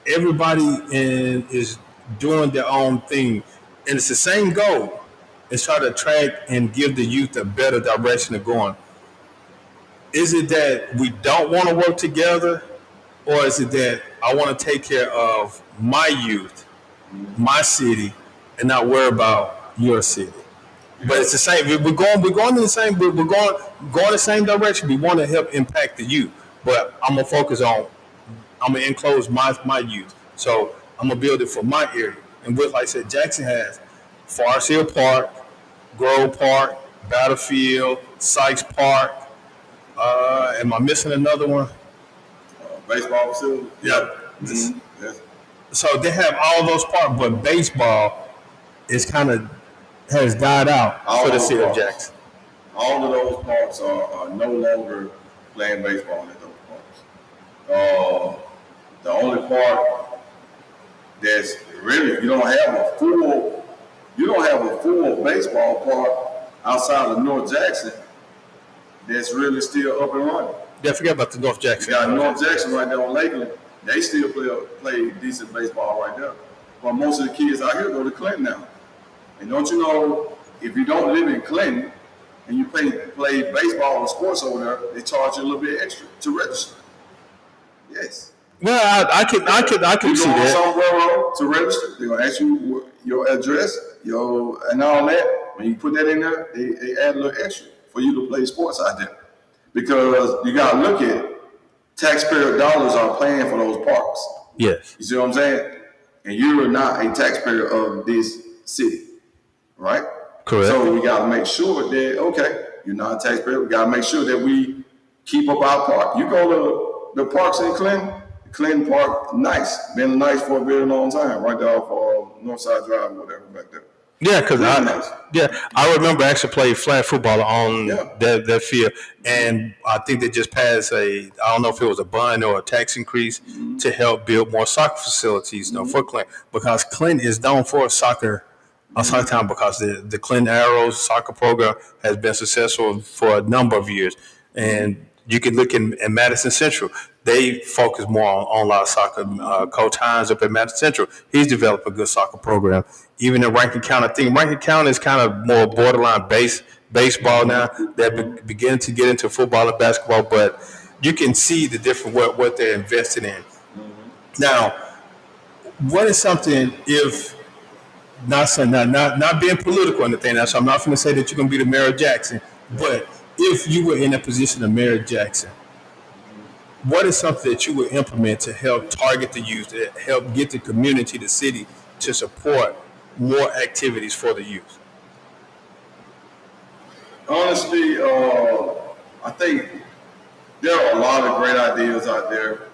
everybody is doing their own thing, and it's the same goal. It's try to attract and give the youth a better direction of going. Is it that we don't want to work together, or is it that I want to take care of my youth, my city, and not worry about your city? But it's the same. We're going in the same. We're going the same direction. We want to help impact the youth, but I'm gonna focus on. I'm gonna enclose my youth. So I'm gonna build it for my area. And like I said, Jackson has Forest Hill Park, Grove Park, Battlefield, Sykes Park. Am I missing another one? Baseball facility. Yep. Mm-hmm. Yes. So they have all those parks, but baseball is kind of has died out for the city of Jackson. All of those parks are no longer playing baseball at those parks. The only park that's really you don't have a full baseball park outside of North Jackson that's really still up and running. Yeah, forget about the North Jackson. You got North Jackson right there on Lakeland. They still play decent baseball right there. But most of the kids out here go to Clinton now. And don't you know, if you don't live in Clinton and you play baseball or sports over there, they charge you a little bit extra to register. Yes. Well, I can see that. Somewhere to register, they're gonna ask you your address, and all that. When you put that in there, they add a little extra for you to play sports out there. Because you gotta look at it. Taxpayer dollars are paying for those parks. Yes. You see what I'm saying? And you're not a taxpayer of this city. Right? Correct. So we got to make sure that, you're not a taxpayer. We got to make sure that we keep up our park. You go to the parks in Clinton Park, nice. Been nice for a very long time, right there off Northside Drive or whatever back there. Yeah, because I remember actually played flag football on that field, and I think they just passed I don't know if it was a bond or a tax increase to help build more soccer facilities for Clinton, because Clinton is known for soccer. Time because the Clinton Arrows soccer program has been successful for a number of years. And you can look in Madison Central. They focus more on online soccer. Coach Hines up at Madison Central, he's developed a good soccer program. Even in Rankin County, I think Rankin County is kind of more borderline baseball now. They're beginning to get into football and basketball, but you can see the different what they're investing in. Now, what is something if not saying not being political or anything. So I'm not going to say that you're going to be the mayor of Jackson. But if you were in a position of mayor of Jackson, what is something that you would implement to help target the youth, to help get the community, the city, to support more activities for the youth? Honestly, I think there are a lot of great ideas out there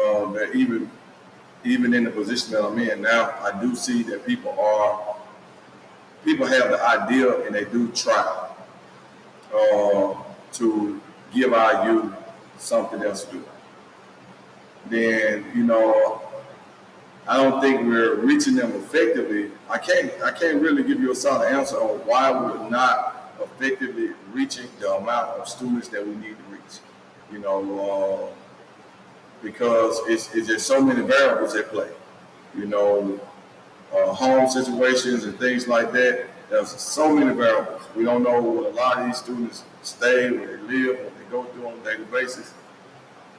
that even in the position that I'm in now, I do see that people have the idea and they do try to give our youth something else to do. Then I don't think we're reaching them effectively. I can't really give you a solid answer on why we're not effectively reaching the amount of students that we need to reach. Because it's just so many variables at play. Home situations and things like that. There's so many variables. We don't know what a lot of these students stay, where they live, what they go through on a daily basis.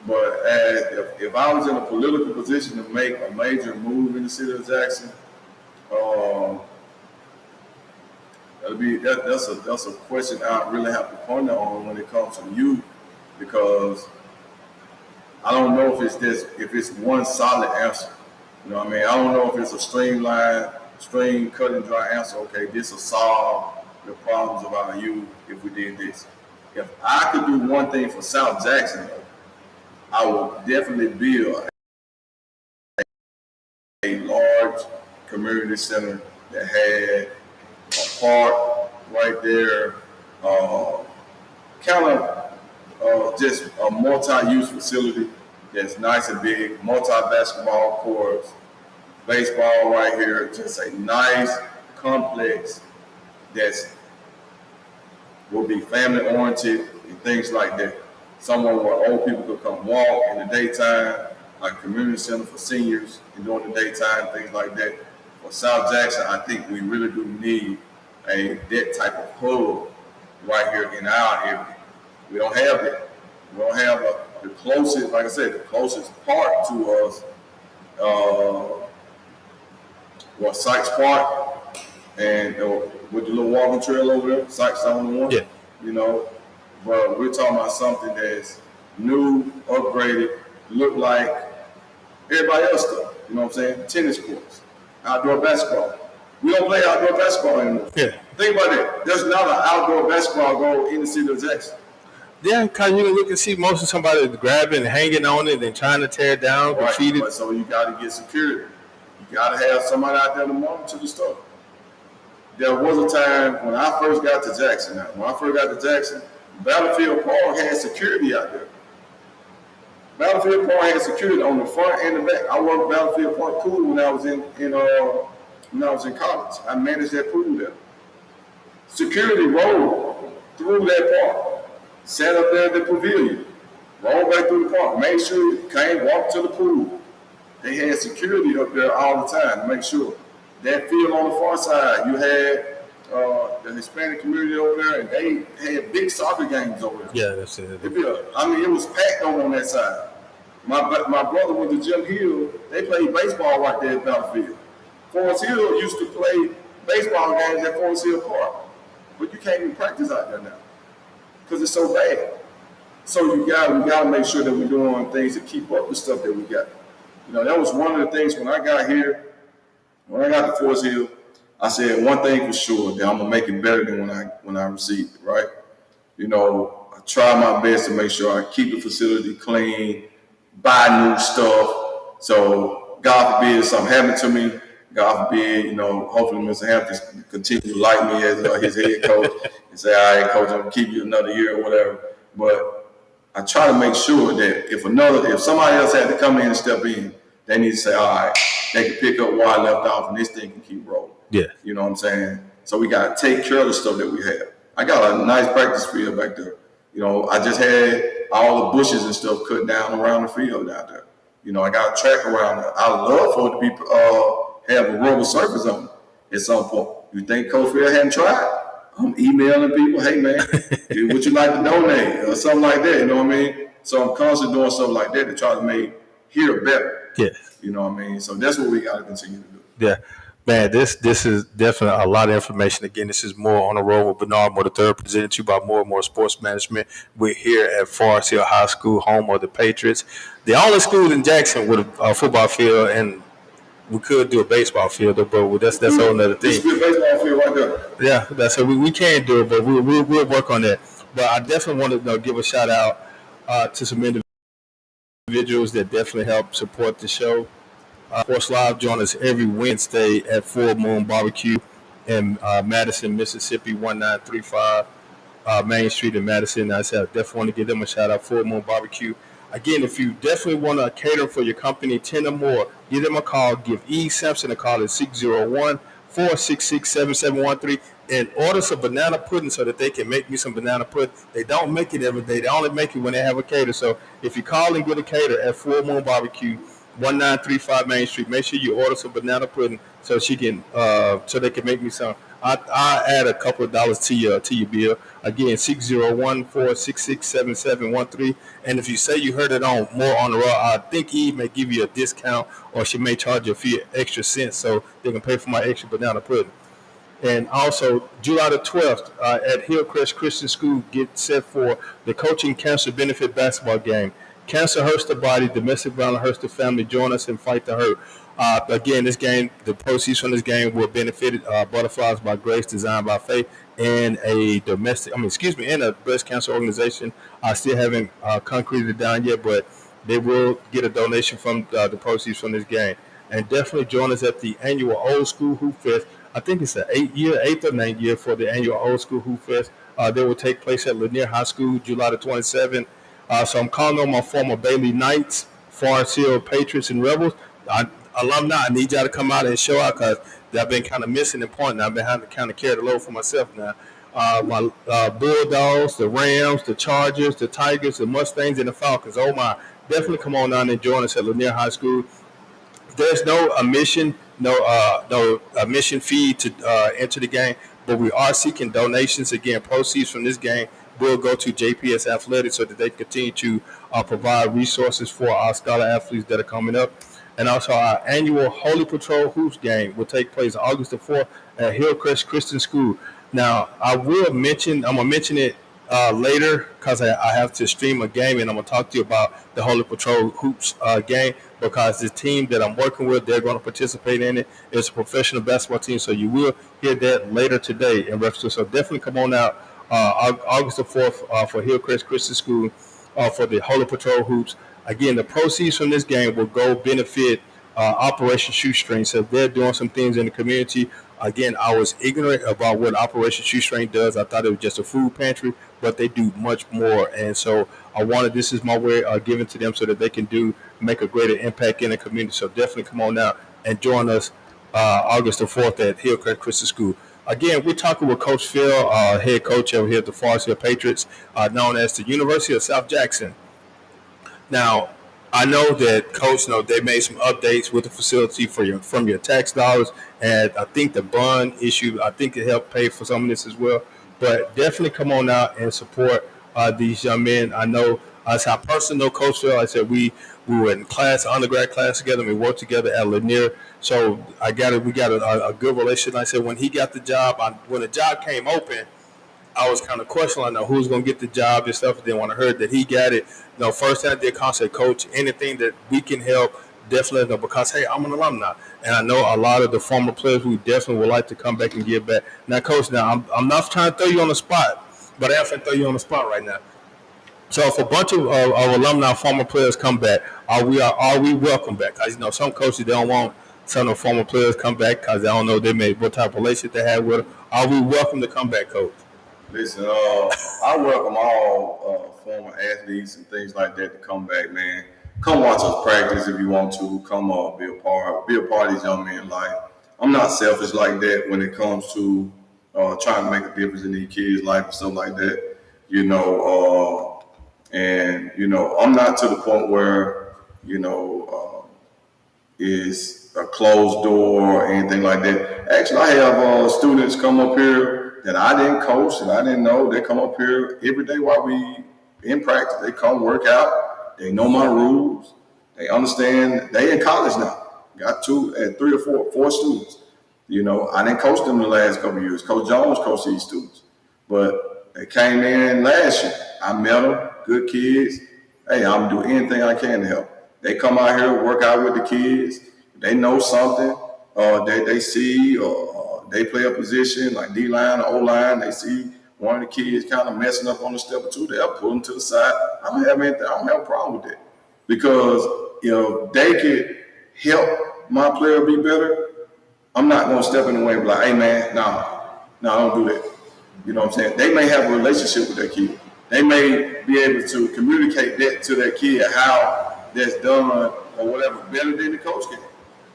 But if I was in a political position to make a major move in the city of Jackson, that's a question I really have to ponder on when it comes to youth, because I don't know if it's one solid answer. I don't know if it's a stream cut and dry answer. Okay, this will solve the problems of our youth if we did this. If I could do one thing for South Jackson, I would definitely build a large community center that had a park right there, kind of just a multi-use facility that's nice and big, multi-basketball courts, baseball right here, just a nice complex that's will be family oriented and things like that. Somewhere where old people could come walk in the daytime, like a community center for seniors and during the daytime, things like that. For South Jackson, I think we really do need that type of hub right here in our area. We don't have that. We don't have the closest, like I said, the closest park to us was Sykes Park, and with the little walking trail over there, Sykes on the one. Yeah. But we're talking about something that's new, upgraded, look like everybody else does. You know what I'm saying? Tennis courts, outdoor basketball. We don't play outdoor basketball anymore. Yeah. Think about it. There's not an outdoor basketball goal in the city of Jackson. Yeah, because you can look and see most of somebody grabbing and hanging on it and trying to tear it down, graffiti. Right. So you got to get security. You got to have somebody out there to monitor the stuff. There was a time when I first got to Jackson. Battlefield Park had security out there. Battlefield Park had security on the front and the back. I worked Battlefield Park pool when I was in college. I managed that pool there. Security rolled through that park, sat up there at the pavilion, rolled back through the park, made sure you came, walked to the pool. They had security up there all the time to make sure. That field on the far side, you had the Hispanic community over there, and they had big soccer games over there. Yeah, that's it. It was packed over on that side. My brother went to Jim Hill. They played baseball right there at Battlefield. Forest Hill used to play baseball games at Forest Hill Park, but you can't even practice out there now because it's so bad. So we got to make sure that we're doing things to keep up with stuff that we got. That was one of the things when I got here. When I got to Forest Hill, I said one thing for sure, that I'm gonna make it better than when I received it, right? I try my best to make sure I keep the facility clean, buy new stuff. So God forbid if something happened to me, God forbid, hopefully Mr. Hampton continue to like me as his head coach and say, all right, coach, I'm gonna keep you another year or whatever. But I try to make sure that if somebody else had to come in and step in, they need to say, all right, they can pick up where I left off and this thing can keep rolling. Yeah. You know what I'm saying? So we got to take care of the stuff that we have. I got a nice practice field back there. I just had all the bushes and stuff cut down around the field out there. I got a track around there. I love for it to be have a rubber surface on it at some point. You think Coach Phil hadn't tried? I'm emailing people, hey man, would you like to donate or something like that? You know what I mean? So I'm constantly doing stuff like that to try to make here better. Yeah. You know what I mean? So that's what we got to continue to do. Yeah. Man, this is definitely a lot of information. Again, this is more on the road with Bernard Moore III, presented to you by More and More Sports Management. We're here at Forest Hill High School, home of the Patriots, the only school in Jackson with a football field, and we could do a baseball field, but that's a whole other This thing. should be a baseball field right there. Yeah, that's it. We can't do it, but we'll work on that. But I definitely want to give a shout out to some individuals that definitely help support the show. Sports Live join us every Wednesday at Full Moon Barbecue in Madison, Mississippi, 1935 Main Street in Madison. I said, I definitely want to give them a shout out, Full Moon Barbecue. Again, if you definitely want to cater for your company, 10 or more, give them a call. Give E. Sampson a call at 601-466-7713 and order some banana pudding so that they can make me some banana pudding. They don't make it every day. They only make it when they have a cater. So if you call and get a cater at Full Moon Barbecue, 1935 Main Street, make sure you order some banana pudding so she can so they can make me some. I add a couple of dollars to your bill. Again, 601-466-7713. And if you say you heard it on More on the Raw, I think Eve may give you a discount or she may charge you a few extra cents so they can pay for my extra banana pudding. And also, July the 12th at Hillcrest Christian School, get set for the Coaching Cancer Benefit Basketball Game. Cancer hurts the body, domestic violence hurts the family. Join us and fight the hurt. Again, this game, the proceeds from this game will benefit Butterflies by Grace, Designed by Faith, and and a breast cancer organization. I still haven't concreted down yet, but they will get a donation from the proceeds from this game. And definitely join us at the annual Old School Hoop Fest. I think it's the eighth or ninth year for the annual Old School Hoop Fest. That will take place at Lanier High School, July the 27th. So I'm calling on my former Bailey Knights, Forest Hill Patriots, and Rebels. Alumni, I need y'all to come out and show out because I've been kind of missing the point. Now I've been having to kind of carry the load for myself now. My Bulldogs, the Rams, the Chargers, the Tigers, the Mustangs, and the Falcons. Oh my! Definitely come on down and join us at Lanier High School. There's no admission, no admission fee to enter the game, but we are seeking donations. Again, proceeds from this game will go to JPS Athletics so that they continue to provide resources for our scholar athletes that are coming up. And also, our annual Holy Patrol Hoops game will take place August the 4th at Hillcrest Christian School. Now, I'm going to mention it later because I have to stream a game and I'm going to talk to you about the Holy Patrol Hoops game because the team that I'm working with, they're going to participate in it. It's a professional basketball team, so you will hear that later today in reference to. So definitely come on out August the 4th for Hillcrest Christian School for the Holy Patrol Hoops. Again, the proceeds from this game will go benefit Operation Shoestring. So they're doing some things in the community. Again, I was ignorant about what Operation Shoestring does. I thought it was just a food pantry, but they do much more. And so this is my way of giving to them so that they can make a greater impact in the community. So definitely come on out and join us August the 4th at Hillcrest Christian School. Again, we're talking with Coach Phil, head coach over here at the Forest Hill Patriots, known as the University of South Jackson. Now, I know that Coach, they made some updates with the facility from your tax dollars, and I think the bond issue, I think it helped pay for some of this as well. But definitely come on out and support these young men. I know as I personally know Coach Phil. I said we were in class, undergrad class together. And we worked together at Lanier, so we got a good relationship. I said when he got the job, when the job came open. I was kind of questioning, who's going to get the job and stuff. And then when I heard that he got it, first thing I did, contact Coach, anything that we can help, definitely, because, hey, I'm an alumni. And I know a lot of the former players who definitely would like to come back and give back. Now, Coach, I'm not trying to throw you on the spot, but I am trying to throw you on the spot right now. So if a bunch of alumni, former players come back, are we welcome back? Because, some coaches, they don't want some of the former players come back because they don't know what type of relationship they have with them. Are we welcome to come back, Coach? Listen, I welcome all former athletes and things like that to come back, man. Come watch us practice if you want to. Come be a part of these young men's life. I'm not selfish like that when it comes to trying to make a difference in these kids' life and stuff like that. I'm not to the point where is a closed door or anything like that. Actually, I have students come up here that I didn't coach and I didn't know. They come up here every day while we in practice. They come work out. They know my rules. They understand. They in college now. Got three or four students. I didn't coach them the last couple of years. Coach Jones coached these students. But they came in last year. I met them, good kids. Hey, I'm doing anything I can to help. They come out here, work out with the kids. They know something that they see, or they play a position like D-line or O-line. They see one of the kids kind of messing up on the step or two. They'll pull them to the side. I don't have a problem with that. Because if they could help my player be better, I'm not going to step in the way and be like, hey, man, no, don't do that. You know what I'm saying? They may have a relationship with their kid. They may be able to communicate that to their kid, how that's done or whatever, better than the coach can.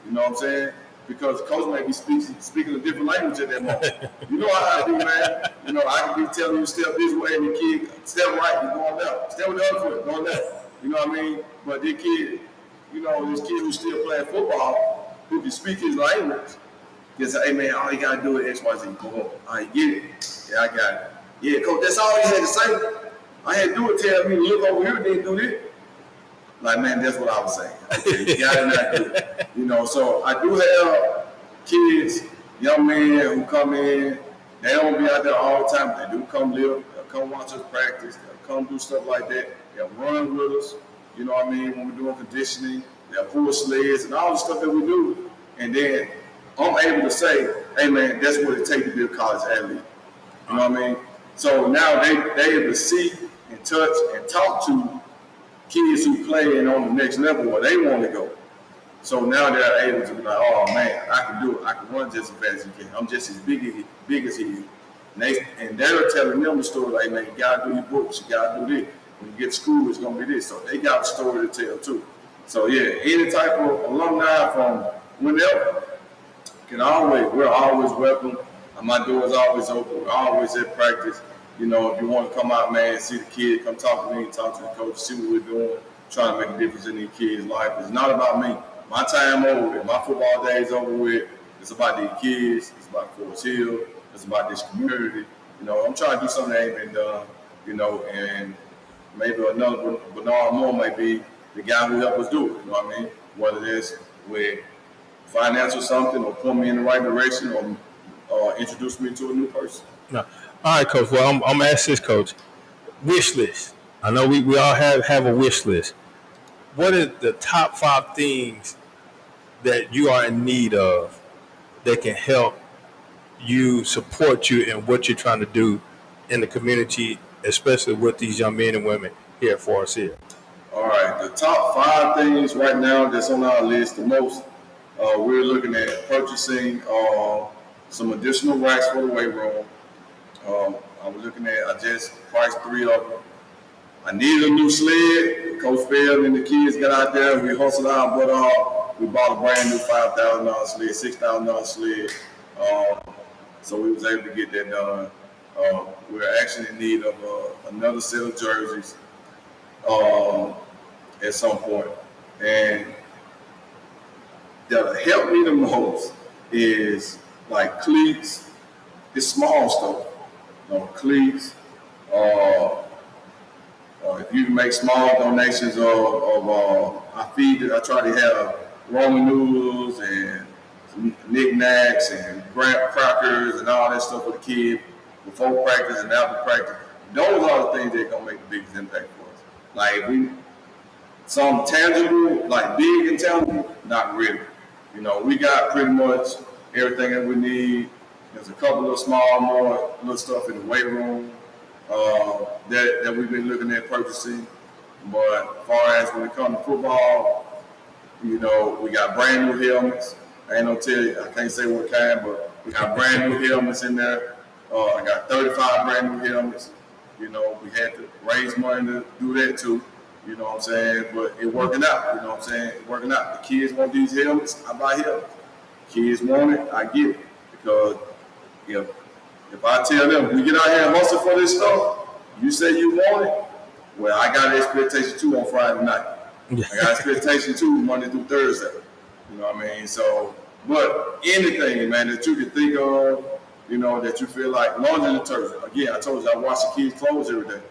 You know what I'm saying? Because the coach may be speaking a different language at that moment. You know how I do, man. I can be telling you step this way and the kid, step right, you're going left. Step with the other foot, going left. You know what I mean? But this kid, this kid who's still playing football, who can speak his language, just say, hey, man, all you got to do is X, Y, Z. Go home. All right, get it. Yeah, I got it. Yeah, coach, that's all he had to say. I had to do it, tell me to look over here and then do this. Like, man, that's what I was saying. Okay, you got it, not do it. So I do have kids, young men who come in. They don't be out there all the time. They do come live. They'll come watch us practice. They'll come do stuff like that. They'll run with us. You know what I mean? When we're doing conditioning, they'll pull sleds and all the stuff that we do. And then I'm able to say, hey, man, that's what it takes to be a college athlete. You know what I mean? So now they able to see and touch and talk to kids who play on the next level where they want to go. So now they're able to be like, oh, man, I can do it. I can run just as fast as he can. I'm just as big as he is. And they're telling them the story like, man, you got to do your books. You got to do this. When you get to school, it's going to be this. So they got a story to tell, too. So, yeah, any type of alumni from whenever, we're always welcome. My door is always open. We're always at practice. If you want to come out, man, see the kid, come talk to me, talk to the coach, see what we're doing, trying to make a difference in these kids' life. It's not about me. My time over with. My football day is over with. It's about these kids. It's about Forest Hill. It's about this community. I'm trying to do something that ain't been done, and maybe another Bernard Moore may be the guy who helped us do it. You know what I mean? Whether it's with financial something or point me in the right direction or introduce me to a new person. No. All right, Coach. Well, I'm going to ask this, Coach. Wish list. I know we all have a wish list. What are the top 5 things that you are in need of that can help you, support you in what you're trying to do in the community, especially with these young men and women here at Forest Hill? All right. The top 5 things right now that's on our list, the most, we're looking at purchasing some additional racks for the weight room. I just priced 3 of them. I needed a new sled. Coach Feld and the kids got out there. We hustled out, but we bought a brand new $5,000 sled, $6,000 sled. So we was able to get that done. We're actually in need of another set of jerseys at some point. And that helped me the most is like cleats. It's small stuff. Cleats. If you can make small donations I try to have Roman noodles and some knickknacks and graham crackers and all that stuff for the kid before practice and after practice. Those are the things that are going to make the biggest impact for us. Like some tangible, like big and tangible, not really. We got pretty much everything that we need. There's a couple of more little stuff in the weight room that we've been looking at purchasing. But as far as when it comes to football, we got brand new helmets. I ain't gonna tell you, I can't say what kind, but we got brand new helmets in there. I got 35 brand new helmets. We had to raise money to do that too. You know what I'm saying? But it's working out. You know what I'm saying? It's working out. The kids want these helmets, I buy helmets. Kids want it, I get it. Because if I tell them, we get out here and hustle for this stuff, you say you want it, well, I got an expectation too on Friday night. I got expectation too Monday through Thursday. You know what I mean? So, but anything, man, that you can think of, that you feel like laundry detergent. Again, I told you I wash the kids' clothes every day.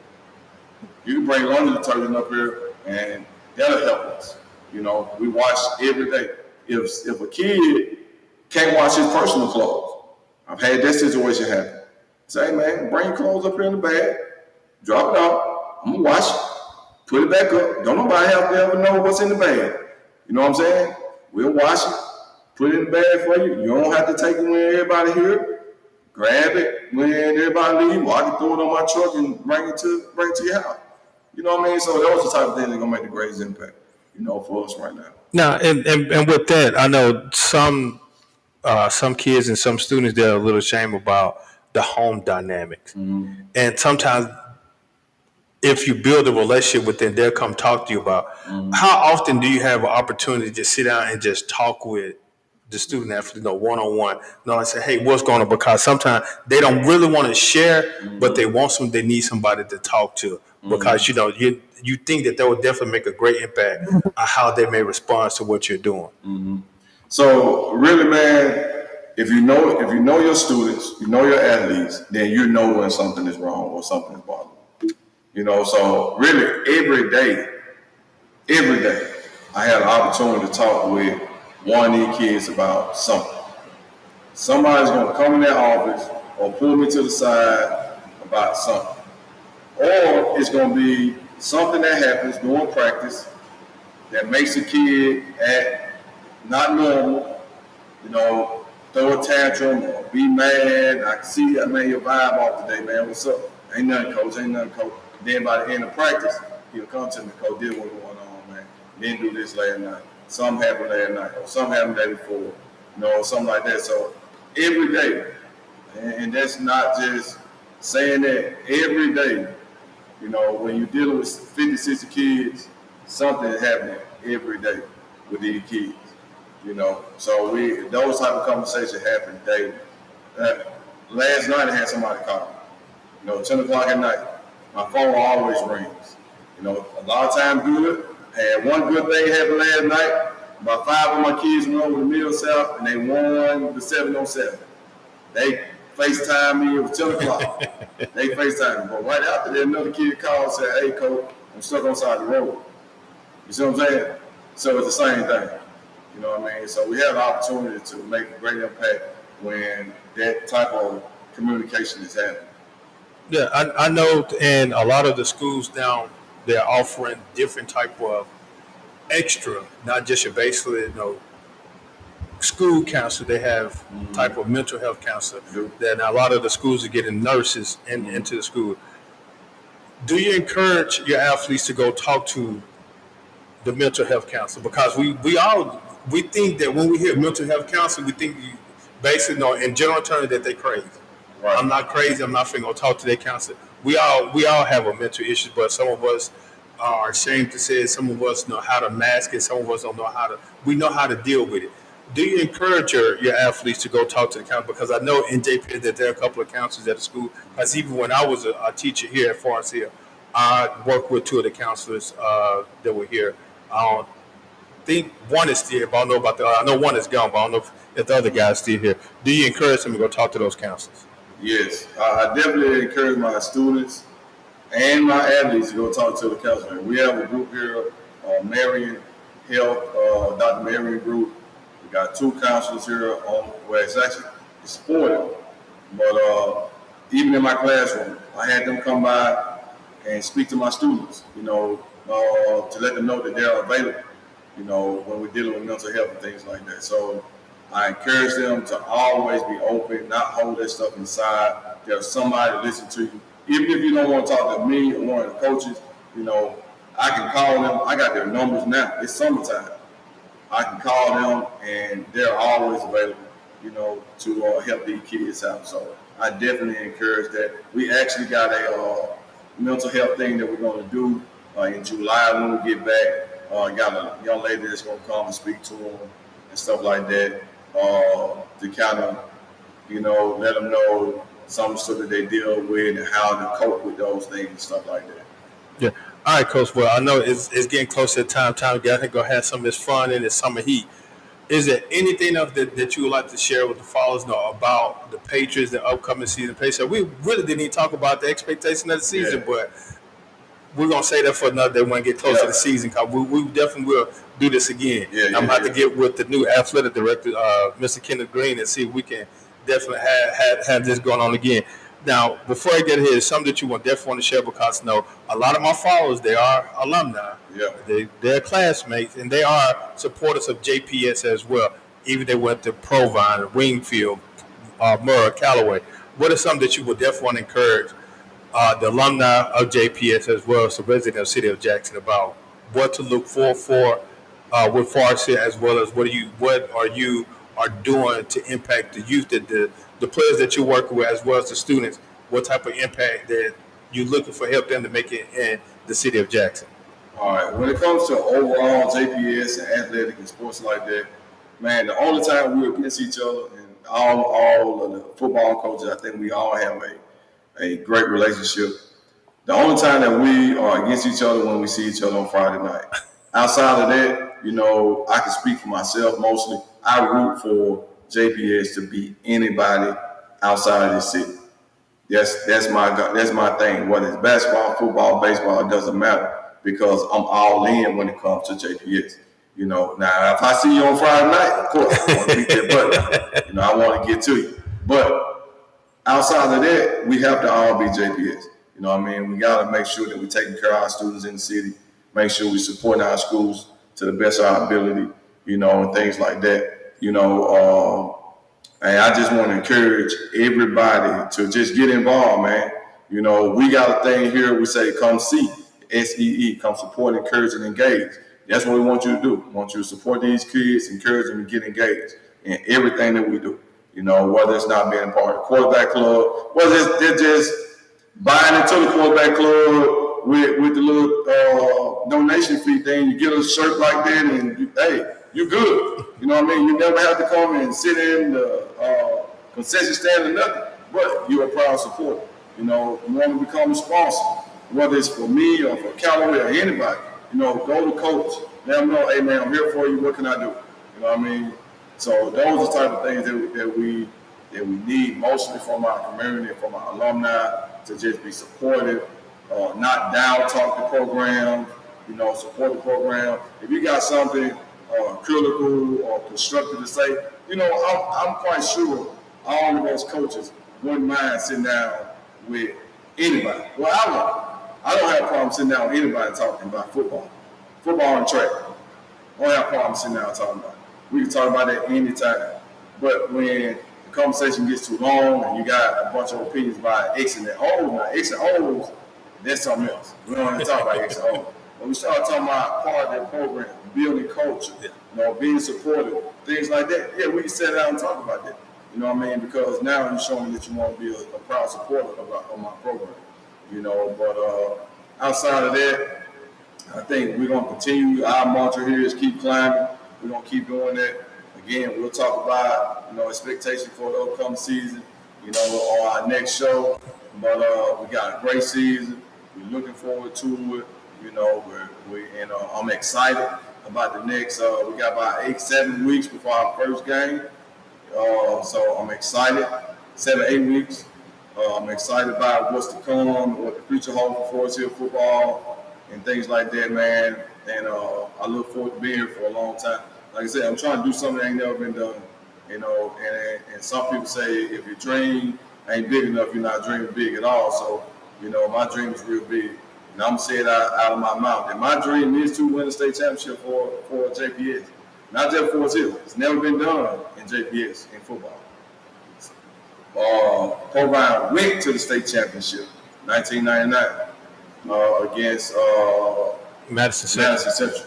You can bring laundry detergent up here, and that'll help us. We wash every day. If a kid can't wash his personal clothes. I've had that situation happen. Say, hey, man, bring your clothes up here in the bag, drop it off. I'm gonna wash it, put it back up. Don't nobody have to ever know what's in the bag. You know what I'm saying? We'll wash it, put it in the bag for you. You don't have to take it when everybody here. Grab it when everybody leave. Or I can throw it on my truck and bring it to your house. You know what I mean? So those are the type of things that are gonna make the greatest impact, for us right now. Now, and with that, I know some kids and some students they're a little ashamed about the home dynamics, and sometimes if you build a relationship with them, they'll come talk to you about how often do you have an opportunity to just sit down and just talk with the student athlete, one on one. I say, hey, what's going on? Because sometimes they don't really want to share, but they need somebody to talk to because you think that would definitely make a great impact on how they may respond to what you're doing. So really, man, if you know your students, you know your athletes, then you know when something is wrong or something is bothering. So really every day, I had an opportunity to talk with one of these kids about something. Somebody's gonna come in their office or pull me to the side about something. Or it's gonna be something that happens during practice that makes a kid act not normal, throw a tantrum or be mad. I can see that, man, your vibe off today, man. What's up? Ain't nothing, coach. Then by the end of practice, he'll come to me, coach, this what's going on, man. Didn't do this last night. Something happened last night, or something happened the day before, or something like that. So every day, and that's not just saying that every day, when you're dealing with 50, 60 kids, something is happening every day with these kids. So those type of conversations happen daily. Last night I had somebody call me. 10 o'clock at night. My phone always rings. A lot of times good. Had one good thing happen last night. About 5 of my kids went over to Mill South and they won the 707. They FaceTime me. It was 10 o'clock. They FaceTime me. But right after that, another kid called and said, hey, coach, I'm stuck on the side of the road. You see what I'm saying? So it's the same thing. You know what I mean? So we have the opportunity to make a great impact when that type of communication is happening. Yeah, I know, and a lot of the schools now they're offering different type of extra, not just your basic, school counselor. They have type of mental health counselor. Then a lot of the schools are getting nurses into the school. Do you encourage your athletes to go talk to the mental health counselor? Because we think that when we hear mental health counselor, we think basically, in general terms, that they're crazy. Right. I'm not crazy. I'm not finna go talk to their counselor. We all have a mental issue, but some of us are ashamed to say it. Some of us know how to mask it. Some of us don't know how to. We know how to deal with it. Do you encourage your athletes to go talk to the counselor? Because I know in JP that there are a couple of counselors at the school. Because even when I was a teacher here at Forest Hill, I worked with 2 of the counselors that were here. I don't think one is still here, but I don't know about the other. I know one is gone, but I don't know if the other guy's still here. Do you encourage them to go talk to those counselors? Yes, I definitely encourage my students and my athletes to go talk to the counselor. We have a group here, Marion Health, Dr. Marion Group. We got 2 counselors here it's 4 of them. But even in my classroom, I had them come by and speak to my students, to let them know that they're available, when we're dealing with mental health and things like that. So I encourage them to always be open, not hold that stuff inside. There's somebody to listen to you. Even if you don't want to talk to me or one of the coaches, I can call them. I got their numbers now. It's summertime. I can call them and they're always available, to help these kids out. So I definitely encourage that. We actually got a mental health thing that we're going to do in July when we get back. Got a young lady that's going to come and speak to them and stuff like that. To kind of, let them know some stuff that they deal with and how to cope with those things and stuff like that. Yeah. All right, Coach. Well, I know it's getting close to time. Time to go have some of this fun in this summer heat. Is there anything else that you would like to share with the followers about the Patriots, the upcoming season? Patriots. We really didn't even talk about the expectation of the season, but we're gonna say that for another day when we get closer to the season. Cause we definitely will do this again. I'm about to get with the new athletic director, Mr. Kenneth Green, and see if we can definitely have this going on again. Now, before I get here, something that you definitely want to share because a lot of my followers, they are alumni. Yeah. They're classmates, and they are supporters of JPS as well. Even they went to Provine, Wingfield, Murrah, Callaway. What is something that you would definitely want to encourage the alumni of JPS as well as the resident of the city of Jackson about what to look for with Farsi, as well as what are you are doing to impact the youth, the players that you're working with, as well as the students? What type of impact that you're looking for help them to make it in the city of Jackson? All right. When it comes to overall JPS and athletic and sports like that, man, the only time we're against each other and all of the football coaches, I think we all have a great relationship. The only time that we are against each other when we see each other on Friday night. Outside of that, I can speak for myself mostly. I root for JPS to beat anybody outside of this city. That's my thing. Whether it's basketball, football, baseball, it doesn't matter because I'm all in when it comes to JPS. Now if I see you on Friday night, of course I want to beat that butt. I want to get to you. But outside of that, we have to all be JPS. You know what I mean? We got to make sure that we're taking care of our students in the city, make sure we support our schools to the best of our ability, and things like that. And I just want to encourage everybody to just get involved, man. We got a thing here, we say come see, SEE, come support, encourage, and engage. That's what we want you to do. We want you to support these kids, encourage them to get engaged in everything that we do. Whether it's not being a part of the quarterback club, whether they're just buying into the quarterback club with the little donation fee thing. You get a shirt like that and you good. You know what I mean? You never have to come and sit in the concession stand or nothing, but you're a proud supporter. You want to become a sponsor, whether it's for me or for Callaway or anybody. Go to coach. Let them know, hey man, I'm here for you. What can I do? You know what I mean? So those are the type of things that we need mostly from our community, from our alumni, to just be supportive, not down talk the program, support the program. If you got something critical or constructive to say, I'm quite sure all of those coaches wouldn't mind sitting down with anybody. Well, I don't have a problem sitting down with anybody talking about football and track. I don't have a problem sitting down talking about it. We can talk about that anytime. But when the conversation gets too long and you got a bunch of opinions about X and O, now X and O's, that's something else. We don't want to talk about X and O. When we start talking about part of that program, building culture, being supportive, things like that, we can sit down and talk about that. You know what I mean? Because now you're showing that you want to be a proud supporter of my program. But outside of that, I think we're going to continue. Our mantra here is keep climbing. We're going to keep doing that. Again, we'll talk about, expectations for the upcoming season, on our next show. But we got a great season. We're looking forward to it. I'm excited about the next. We got about 8-7 weeks before our first game. So I'm excited. 7-8 weeks. I'm excited about what's to come, what the future holds for us here, football and things like that, man. And I look forward to being here for a long time. Like I said, I'm trying to do something that ain't never been done. And some people say if your dream ain't big enough, you're not dreaming big at all. So, my dream is real big. And I'm going to say it out of my mouth. And my dream is to win the state championship for JPS. Not just for us here. It's never been done in JPS in football. Provine went to the state championship 1999 against Madison Central.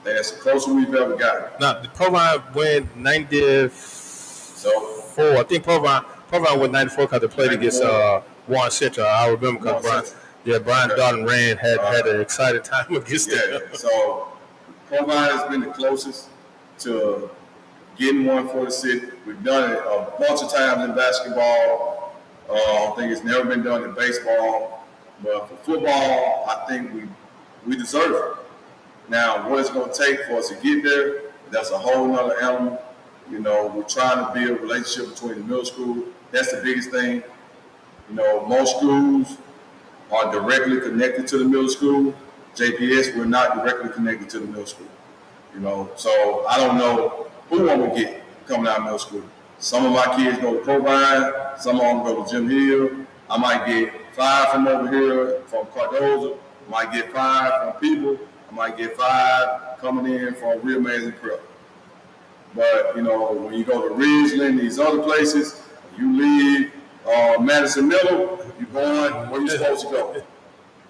That's the closest we've ever gotten. Now, the Provine win 94. I think Provine won 94 because they played against Warren Central. I remember because Brian Darden Rand had an exciting time against them. So Provine has been the closest to getting one for the city. We've done it a bunch of times in basketball. I think it's never been done in baseball. But for football, I think we deserve it. Now, what it's going to take for us to get there, that's a whole nother element. We're trying to build a relationship between the middle school. That's the biggest thing. Most schools are directly connected to the middle school. JPS, we're not directly connected to the middle school. So I don't know who I'm gonna get coming out of middle school. Some of my kids go to Provine, some of them go to Jim Hill. I might get 5 from over here from Cardozo. I might get 5 from people. I might get 5 coming in from Real Amazing Prep. But when you go to Ridgeland, these other places, you leave Madison Middle, you're going where you're supposed to go.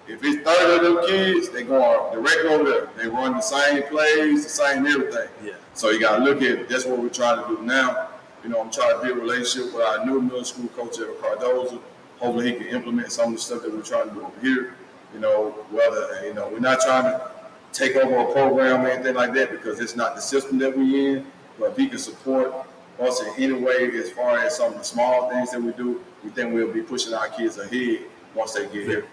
If it's 30 of them kids, they go directly over there. They run the same plays, the same everything. Yeah. So you got to look at that's what we're trying to do now. I'm trying to build a relationship with our new middle school coach at Cardozo. Hopefully he can implement some of the stuff that we're trying to do over here. We're not trying to take over a program or anything like that because it's not the system that we're in. But if he can support us in any way as far as some of the small things that we do, we think we'll be pushing our kids ahead once they get here.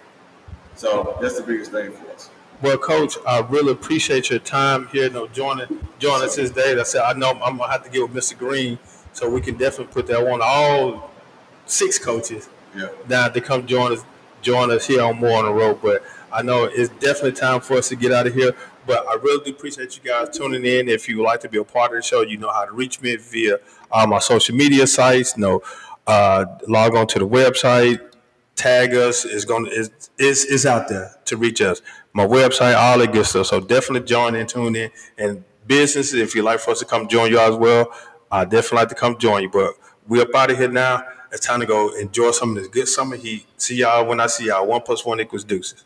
So that's the biggest thing for us. Well, Coach, I really appreciate your time here. Joining us this day. I said I know I'm gonna have to get with Mr. Green, so we can definitely put that on all 6 coaches down to come join us here on More on the Road. But I know it's definitely time for us to get out of here. But I really do appreciate you guys tuning in. If you would like to be a part of the show, you know how to reach me via my social media sites. Log on to the website. Tag us. It's out there to reach us. My website, all that good stuff. So definitely join and tune in. And businesses, if you'd like for us to come join you as well, I definitely like to come join you. But we're up out of here now. It's time to go enjoy some of this good summer heat. See y'all when I see y'all. 1 + 1 = deuces.